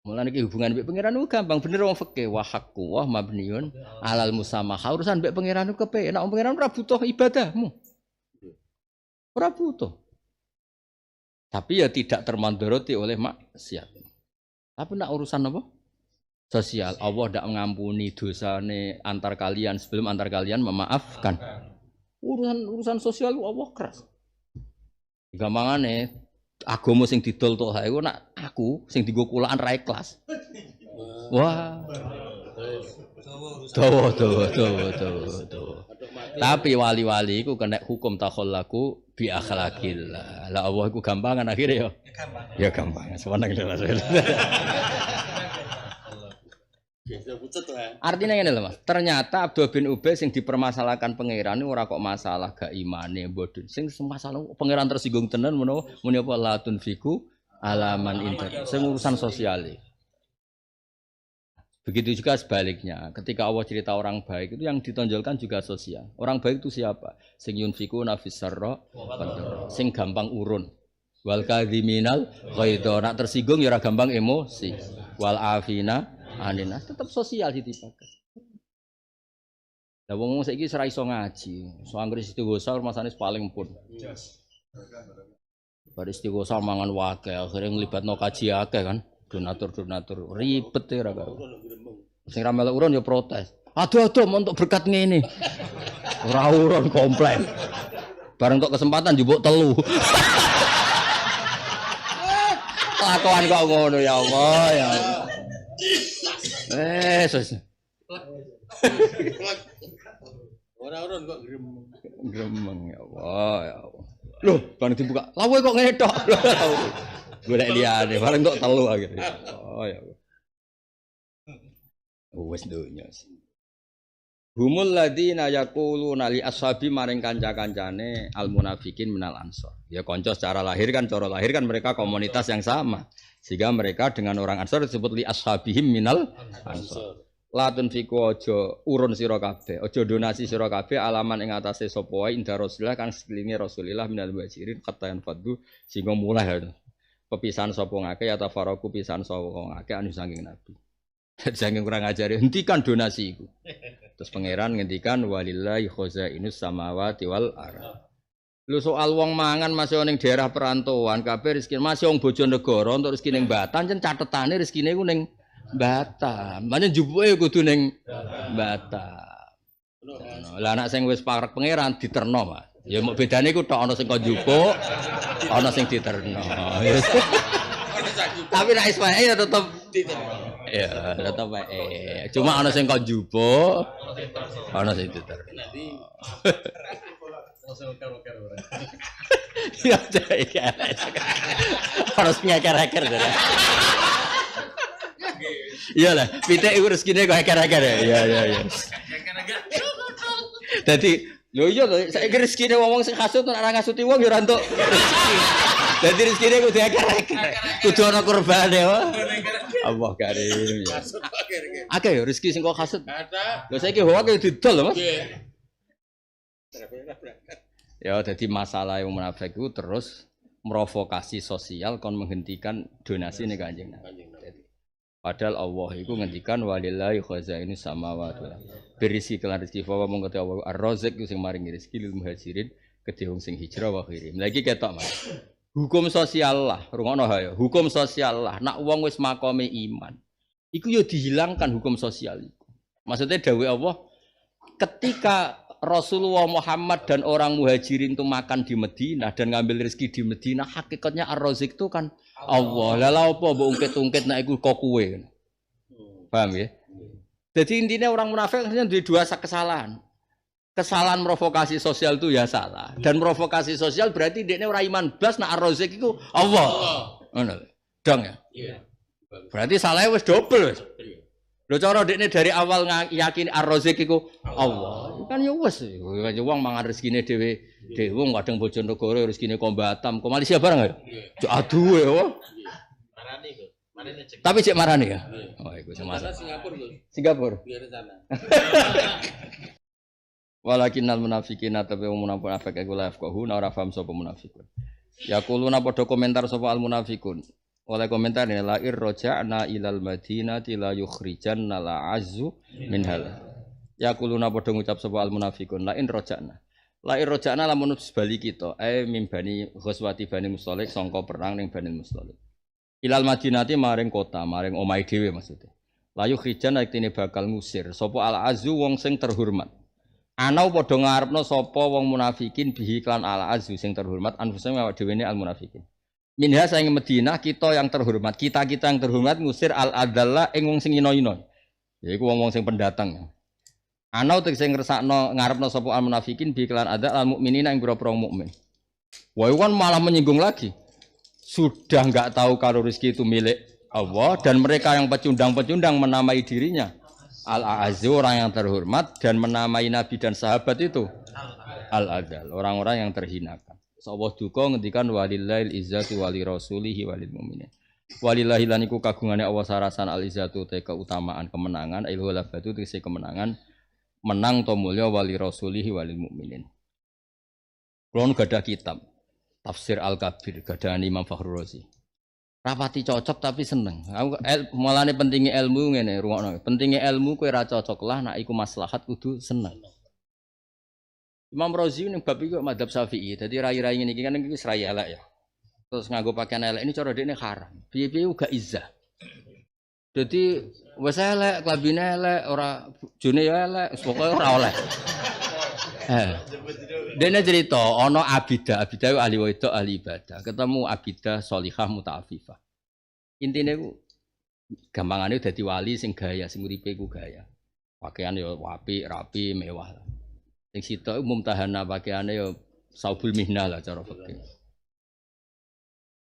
Mulane iki hubungan mbek pangeran ku gampang, bener wong fikih wa haqqu wa mabniun alal musamah. Urusan mbek pangeran ku kepe, nek pangeran ora butuh ibadahmu. Ora butuh. Tapi ya tidak termandoroti oleh maksiat. Tapi nak urusan apa? Sosial, Allah tidak mengampuni dosane antar kalian sebelum antar kalian memaafkan. Urusan sosial Allah keras. Gampangane agama sing didol tok hae nak aku sing dienggo kulaan ra ikhlas. Wah. Dawa. Tapi wali-wali iku kena hukum takhallaku bi akhlaqillah. Lah Allah iku gampangan akhirnya ya gampangan. Sewenang artinya ini loh mas, ternyata Abdul bin Ubay sing dipermasalahkan pangeran ini ora kok masalah gak imane bodun, sing masalah pangeran tersinggung tenan muni apa la tunfiku alaman inter. Sing urusan sosial. Begitu juga sebaliknya, ketika Allah cerita orang baik itu yang ditonjolkan juga sosial. Orang baik itu siapa? Sing yunfikuna fis sarra sing gampang urun. Wal kadhiminal ghaidha, nak tersinggung ya ora gampang emosi. Wal afina anina, tetap sosial dipakai. Lah wong saiki ora iso ngaji. So anggere istighosa masane paling pun. Bar istighosa mangan wae, akhire nglibatno kaji akeh kan. Donatur ribet ya ora karo. Sing ra melok urun ya protes. Aduh mau untuk berkat ngene. Ora urun komplain. Bareng tok kesempatan njupuk telu. Kelakuan kok ngono ya Allah ya. Sus. Ora urun kok gremeng ya Allah ya Allah. Loh, bareng dibuka. Lawe kok ngene tok. Golek liyane, bareng kok telu akhirnya. Oh ya. Wes donya. Humul ladina yaquluna li ashabi maring kanca-kancane al munafikin minal ansor. Ya kanca secara lahir kan mereka komunitas yang sama. Sehingga mereka dengan orang ansor disebut li ashabihim minal ansor. La tunfiku aja urun sira kabeh, aja donasi sira kabeh alaman ing atase sapa wae inda Rasulillah kang sekelinge Rasulillah minal muhajirin kata yang fadhu sehingga mulai pepisahan sapa ngake atau faraku pisahan sapa ngake anu saking Nabi. Jangan kurang ajari, hentikan donasi itu. Terus pangeran ngendikan walillahi khazainus samawati wal ardh. Lu soal wong mangan masih ning daerah perantauan, kabeh rezeki masih wong Bojonegoro untuk rezeki ning Batam, jan catetane rezekine ku ning Batam. Pancen jupuke kudu ning Batam. Lah anak sing wis parek pangeran diterno, Mas. Ya mau bedane ku tok ana sing kon jupuk, ana sing diterno. Tapi nek Ismail ya tetep diterno. Ya, tetep wae. Cuma ana sing kon jupuk, ana sing diterno. Nanti Ya cek. Harus ngeker-eker jare. Iya lah, pitik iku rezekine kok eker-eker ya. Iya. Dadi lho iya to, saiki rezekine wong sing hasud nek ora ngasuti wong ya ora entuk rezeki. Dadi rezekine kudu eker-eker. Kudu ana kurbane wae. Allah karim ya. Akeh ya rezeki sing kok hasud. Lho saiki hoak didol lho, Mas. Ya, jadi masalah yang munafik itu terus merovokasi sosial kon menghentikan donasi nih Kanjeng Nabi. Padahal Allah itu ngendikan walillahi khazainus samawati wal ardh. Berisi kelan rezeki wa mung kete Allah ar-razik sing maringi rezeki lil muhajirin kedhe wong sing hijrah wa khirim. Lagi ketok Mas. Hukum sosial lah, rungono ha ya. Hukum sosial lah. Nak wong wis makome iman, iku yo dihilangkan hukum sosial iku. Maksudnya dawuh Allah ketika Rasulullah Muhammad dan orang muhajirin itu makan di Madinah dan ngambil rezeki di Madinah, hakikatnya ar-razik itu kan Allah. Lah apa mbok ungkit-ungkit nek iku kok kowe. Paham ya? Jadi intinya orang munafik akhirnya dua kesalahan. Kesalahan provokasi sosial itu ya salah. Dan provokasi sosial berarti dekne ora iman blas nek ar-razik iku Allah. Ngono. Dong ya? Iya. Berarti salahnya wis double wis. Lho cara dekne dari awal yakin ar-razik iku Allah. Kan ya wis, wong mangan rezekine dhewe wong kadang Bojonegoro rezekine kok Batam, kok Malaysia bareng ya? Cuk aduh ya. marani kok. Marane cek. Tapi cek marani ya. Oh iku semasa. Singapura. Biar sana. Walakinnal munafiqina tapi wong munafik iku la yafqahu ora paham sapa munafikun. Yaquluna padha komentar sapa al munafikun. Oleh komentar ini la irja'na ilal madinati la yukhrijanna la azzu minhal. Yaquluna padha ngucap sapa al munafikun la in roja'na. La in roja'na lamun bali kita mimbani ghuswati Bani Mustalik sangka perang ning Bani Mustalik. Ilal madinati maring kota, maring omahe dhewe maksudnya. La yukhrijanna iktine bakal ngusir sapa al azzu wong sing terhormat. Ana padha ngarepno sapa wong munafikin bihi klan al azzu sing terhormat anfusane awake dhewe al munafikin. Minha saing Madinah kita yang terhormat, kita yang terhormat ngusir al-adalla ing wong sing ino-ino. Yaiku wong-wong sing pendatang. Ana utek sing ngresakno ngarepno sapa al-munafikin bi kelan ada al-mukminina ing pira-pira mukmin. Wah, kan malah menyinggung lagi. Sudah enggak tahu kalau rezeki itu milik Allah dan mereka yang pecundang-pecundang menamai dirinya al-a'azzu orang yang terhormat dan menamai nabi dan sahabat itu al-adal, orang-orang yang terhinakan. Sapa duka ngendikan walillahil izzatu wali rasulihi walil mukminin. Walillahi lan iku kagungane Allah sarasan al izzatu te keutamaan kemenangan ilhu labatu tegese kemenangan menang to mulya wali rasulihi walil mukminin. Kulon gadah kitab Tafsir Al-Kabir gadah Imam Fakhrul Razi. Rapati cocok tapi seneng. Aku mulane pentingnya ilmu ngene rungokno. Pentingnya ilmu kowe ra cocok lah nek iku maslahat kudu seneng. Imam Razi ning bab iku madzhab Syafi'i. Dadi rai-rai ngene iki kan iki rai elek ya. Terus nganggo pakaian elek ini cara dekne haram. Piye-piye uga izzah. Dadi wis elek, klambine elek, ora bojone ya elek, pokoke ora oleh. Dene cerita ana abidah itu ahli wedok ahli ibadah, ketemu abidah sholihah muta'affifah. Intine ku gampangane dadi wali sing gaya, sing uripe ku gaya. Pakaian ya apik, rapi, mewah. Sing sitok mumtahana pakaiane ya saubul mihnah lah cara fikih.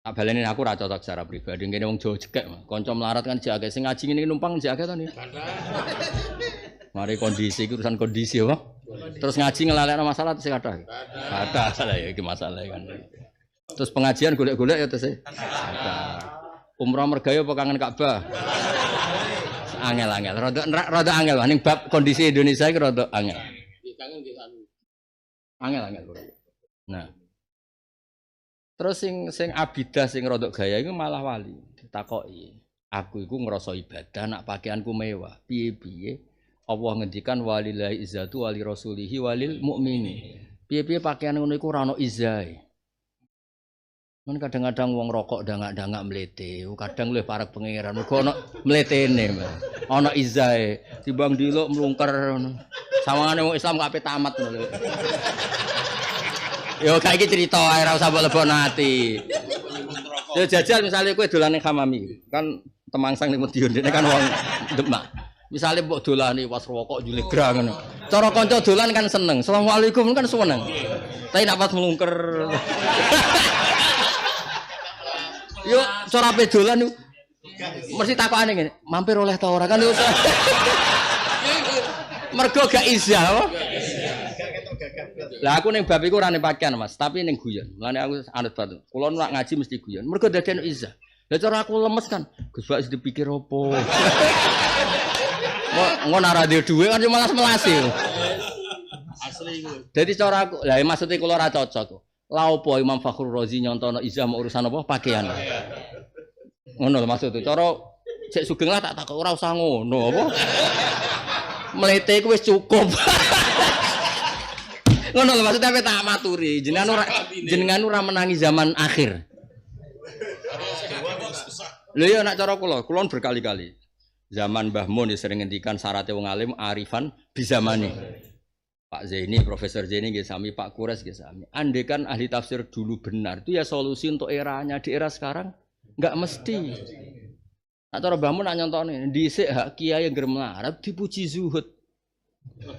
Abalene aku ora cocok secara pribadi, ngene wong Jawa cekek, kanca melarat kan jake sing ngaji ngene numpang jake to nih. Mari kondisi iki urusan kondisi apa? Terus ngaji ngelalekno masalah terus ada. Ada salah ya iki masalah kan. Terus pengajian golek-golek ya terus. Ada. Umrah mergawe apa kangen Ka'bah? Angel-angel, rada angel ning bab kondisi Indonesia iki rada angel. Kangen nggih anu. Angel. Nah. Terus sing abidah sing rodok gaya iku malah wali. Ditakoki, aku iku ngrasa ibadah nak pakaianku mewah. Piye-piye Allah ngendikan walillahi izzatu wali rasulihi walil mukminin. Piye-piye pakaian ngono iku ora ono izzahe. Men kadang-kadang wong rokok dangak-dangak mlete, kadang luwih parek pangeran. Mergo ono mletene, ono izzahe. Timbang diluk mlungker ngono. Sawangane wong Islam kabeh tamat ngono. Yo kayak iki cerita ae ora usah mbok lebokno ati. Yo jajal misale kowe dolan ning Hamami, kan temangsang ning Madiun dene kan wong Demak. Misale mbok dolani pas rokok julegra ngono. Cara kanca dolan kan seneng. Asalamualaikum kan seneng. Tapi nek pas melungker. Yo cara pe dolan mesti takokane ngene, mampir oleh ta ora kan yo. Mergo gak izah apa? Lah aku ning bab iku ora ning pakaian Mas, tapi ning guyon. Mulane aku anut batu. Kulo nek ngaji mesti guyon. Mergo dadekno izah. Lah cara aku lemes kan, Gus Bak wis dipikir opo. Ngono ora duwe dhuwit kan melas-melas e. Asli iku. Dadi cara aku, lah maksude kulo ora cocok. Lah opo Imam Fakhrul Razi nyontono izah mau urusan apa pakaian. Ngono lho maksudku. Cara sik sugeng lah tak takok ora usah ngono apa. Mlete iku wis cukup. Ngono lho maksudnya apa tak maturi. Jenengan ora menangi zaman akhir. Lho ya nek cara kula berkali-kali. Zaman Mbah Mun sering ngendikan syaratnya wong alim arifan bizamani. Pak Zaini, Profesor Zaini nggih sami, Pak Kures nggih sami. Andaikan ahli tafsir dulu benar, itu ya solusi untuk eranya. Di era sekarang enggak mesti. Nak cara Mbah Mun nak nyontone dhisik hak kiai yang melarat dipuji zuhud.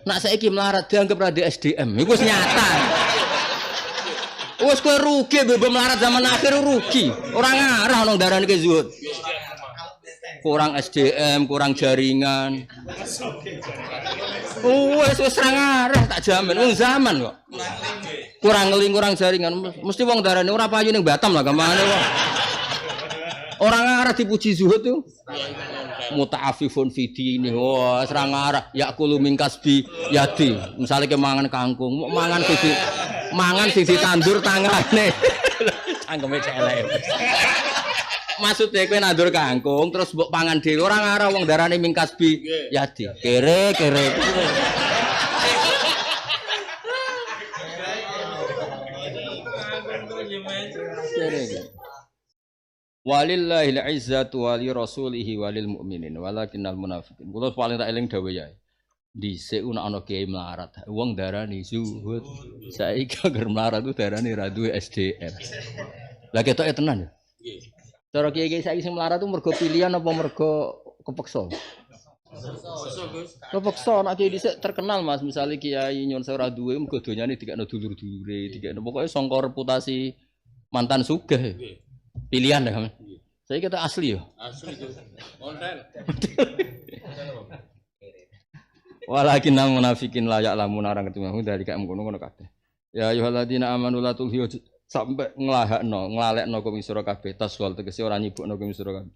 Nak saiki melarat dianggap rada SDM. Iku wis nyata. Wis kowe rugi mbek melarat zaman akhir rugi. Ora ngarah nang darane ke zuhud. Kurang SDM, kurang jaringan. Wis ra ngarah tak jamin. Wong zaman kok. Kurang ngeling, kurang jaringan. Mesti wong darane ora payu ning Batam lah gampangane wong. Orang ngarah dipuji zuhud tuh. Muta'afifun fidi ini. Wah, serang ngarah yakulu min kasbi yadi. Misalnya ke mangan kangkung, mangan sing ditandur tangane. Cangkeme celek. Maksudnya kowe nandur kangkung terus mbok pangan dhewe ora ngarah wong darane min kasbi yadi. Kere. Walillahil izzatu wali rasulihi walil mu'minin walakinnal munafiqin. Kulo paling tak eling dawuh ya. Dhisik ana kiai melarat. Wong darani zuhud. Saiki agar melarat ku darani ra duwe SDM. Lah ketoke tenan ya. Nggih. Cara kiai-kiai saiki sing melarat ku mergo pilihan apa mergo kepeksa? Kepeksa nek kiai dhisik terkenal Mas, misale kiai nyun sewu ra duwe mergo donyane dikekno dulur-dulure, dikekno pokoke sangka reputasi mantan sugih. Pilihan dah kan. Saya kata asli ya. Asli itu. Konten. Walakin nang munafikin layak lamun arang ketemu dari kayak ngono kabeh. Ya ayyuhalladzina amanu la tulhiyu sampai nglalekno kum sira kabeh taswal tegese ora nyibukno kum sira kabeh.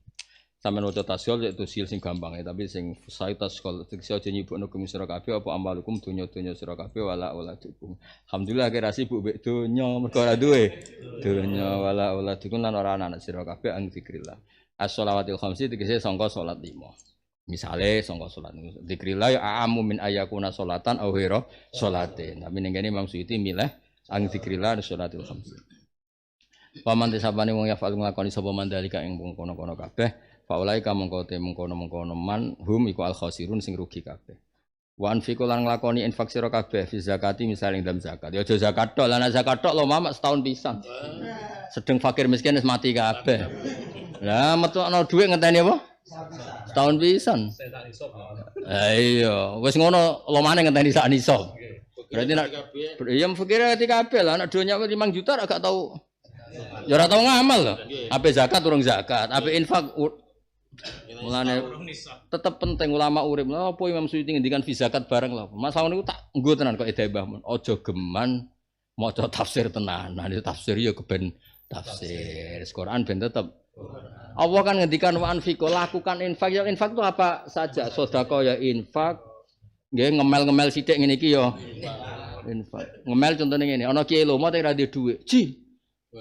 Sampeyan waca taswal itu sil sing gampang ya, tapi sing fasai taswal tegese aja nyibukno kum sira kabeh apa amalukum dunya-dunya sira kabeh wala auladukum. Alhamdulillah kira sibuk mbek donya mergo ora duwe donya wala auladukum lan ora anak sira kabeh ang zikrillah. As-shalawatil khamsi tegese sangka salat 5. Misale sangka salat zikrillah ya amu min ayakuna salatan aw ghairu salatin. Tapi ning kene Imam Suyuti milih ang zikrillah salatul khamsi. Paman desabane wong ya fa'al nglakoni sapa mandalika ing kono-kono kabeh, faulai ka mengkono man hum iku al khasirun sing rugi kabeh. Wa anfiqu lan nglakoni infak sira kabeh fi zakati misale ing dalam zakat. Ya aja zakat tok, lan zakat tok lho mamak setahun pisan. Sedeng fakir miskin wis mati kabeh. Lah metokno dhuwit ngenteni apa? Setahun pisan. Iya, wis ngono lomane ngenteni sak nisab. Berarti nak iya fakir ati kabeh lah, nek donya 5 juta gak tau. Ya ora tau ngamal lho. Ape zakat urung zakat, ape infak mulane tetep penting ulama urip. Lha apa Imam Suyuti ngendikan fi zakat bareng lho. Masalah niku tak nggo tenan kok ide Mbah Mun. Aja geman maca tafsir tenan. Nah tafsir ya keben tafsir. Quran ben tetep Allah kan ngendikan wa anfiqo lakukan infak ya infak itu apa saja sedekah ya infak nggih ngemel-ngemel sithik ngene iki ya infak ngemel contone ngene ana kiai lomo tapi ra duwe dhuwit ji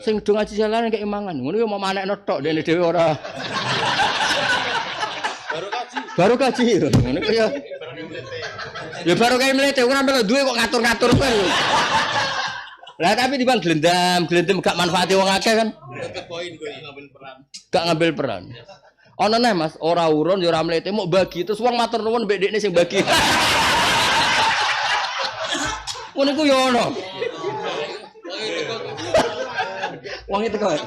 sing do ngaji jalanan kek imangan ngono yo mau manekno tok dene dhewe ora baru kaji ngono ku ya ya baru kae mlete ora melu duwe kok ngatur-ngatur kowe lah tapi dibang glendam gak manfaati wong akeh kan. Poin kowe ngambil peran. Gak ngambil peran. Ono neh Mas, ora urun ya ora mlete mok bagi terus wong matur nuwun mbek dekne sing bagi. Ngono iku yo ono. Wong itu kok.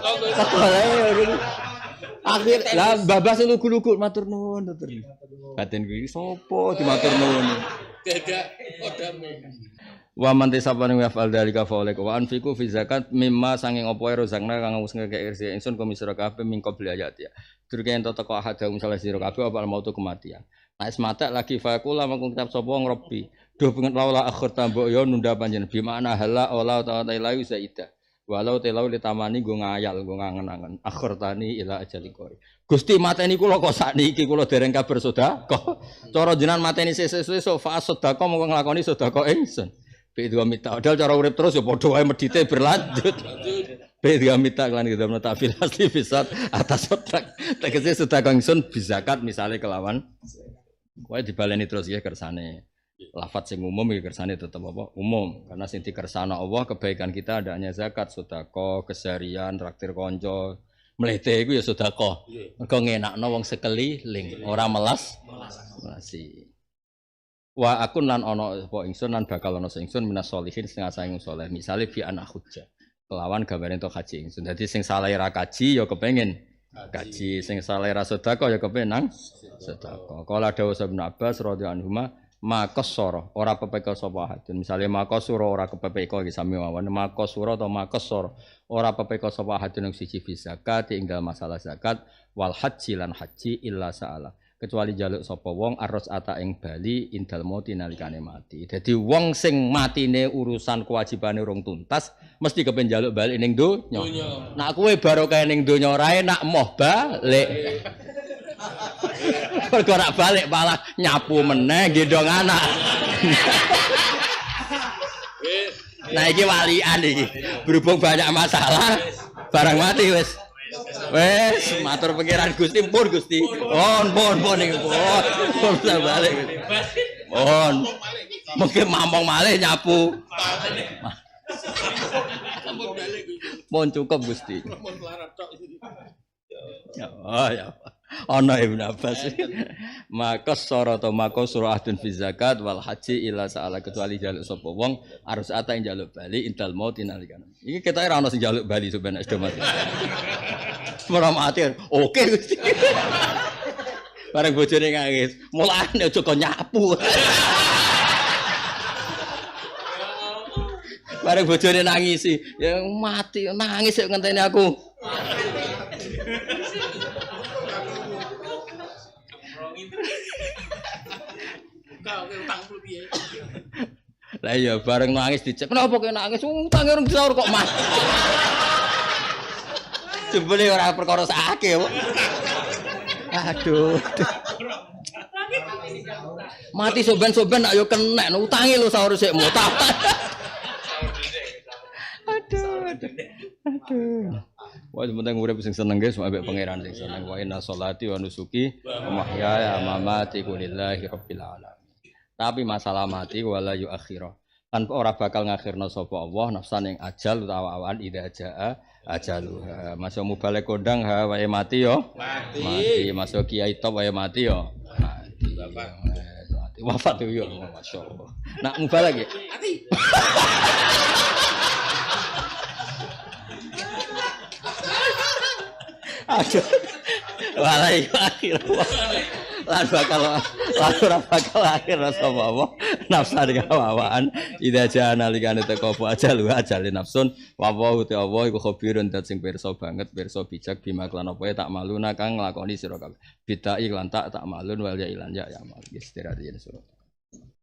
Akhir lah babas lugu-lugu matur nuwun matur. Batin kuwi sapa dimatur nuwun. Gagak kodame. Wa man tasabana wa fa'al dzalika fa ulaiku wa anfiqu fi zakat mimma sanging apa rozakna kang wis ngekek irsi ingsun komisira kabeh mingko beli ayat ya. Durke ento teko ahad misalnya sira kabeh apa mautu kematian. Nek wis mate lagi faqula mangko kitab sapa ngrobi. Duh pengen laula akhir tambok ya nunda panjenengan bi makna hala Allah ta'ala ilahi zaida. Walau telau ditamani nggo ngayal nggo ngangen-angen akhir tani ila ajali koi. Gusti mateni kula kok sakniki kula dereng kabar sedekah. Cara jenengan mateni sesuk fa sedekah mongko nglakoni sedekah ingsun. P2 mita, padahal cara urip terus ya padha wae medite berlanjut. P2 mita lan kita menetapil asli bisa atas otak. Tegese sedekah ingsun bizakat misale kelawan wae dibaleni terus ya kersane. Lafaz sing umum iki kersane tetep apa? Umum. Karena sing dikersana Allah kebaikan kita adanya zakat, sedekah, keseharian, traktir kanca. Mlete iku ya sedekah. Mergo ngenakno wong sekeliling, ora melas. Melasi. Wa akun lan ana apa ingsun lan bakal ana ingsun minas sholihin sing asing saleh misale fi anak hujjah kelawan gambare entuk haji ingsun dadi sing saleh ra kaji ya kepengin kaji sing saleh ra sedekah ya kepengin sedekah kala dawuh Ibnu Abbas radhiyallahu anhu makasara ora pepeka sapa hadun misale makasura ora kepepeka iki sami mawon makasura atau makasara ora pepeka sapa hadun siji fi zakat ing dalem masalah zakat wal haji lan haji illa sa'ala kecuali jaluk sapa wong arros ata ing bali indal mati nalikane mati. Dadi wong sing matine urusan kewajibane urung tuntas mesti kepen jaluk bali ning donya. Nak kowe barokah ning donya ora enak moh balik. Mergo ora balik malah nyapu meneh gendong anak. Nah iki walian iki. Berhubung banyak masalah barang mati wis. Wes matur pengiran Gusti pun Gusti. Pon iki pon. Pon balik. Pon. Mungkin mamong malih nyapu. Pon cukup Gusti. Ya. Oh ya. Ana Ibnu Abbas. Maka sura atau maka surah adun fi zakat wal haji ila sa'ala kecuali jaluk sapa wong harus ata ing jaluk bali intal maut nalikan. Iki ketoke ora ono sing jaluk bali sebenarnya sudah mati. Ora mati. Oke Gusti. Bareng bojone nangis. Mulane aja kok nyapu. Bareng bojone nangisi. Ya mati nangis kok ngenteni aku. Lah iya bareng nangis dicek. Kenapa kok nangis? Utange urung disaur kok, Mas. Jebule ora perkara sakake, kok. Aduh. Mati soben-soben nak yo kenek, utange lho saur sik mutah. Aduh. Wah, penting urip sing seneng guys, ambek pangeran sing seneng. Wa inna sholati wa nusuki wa mahyaya wa mamati lillahi rabbil alamin. Tapi masalah mati wala yuakhirah. Kan ora bakal ngakhirna sapa Allah nafsan yang ajal utawa awan idza jaa ajaluha. Masuk mubalek kondang ha wae mati yo. Mati. Masuk kiai top wae mati yo. Mati. Mati. Wafat yo masyaallah. Nak mubalek ya? Mati. Aduh. Walai akhir. Lan bakal akhir sapa Allah nafsan kawaan ida jana likane teko apa ajal ajale nafsun wa wa te Allah iku khabirun dat sing pirsa banget pirsa bijak bima klan apa tak maluna kang nglakoni sira kabeh bidai lan tak malun wal ya ilan ya mal istirahat yen surat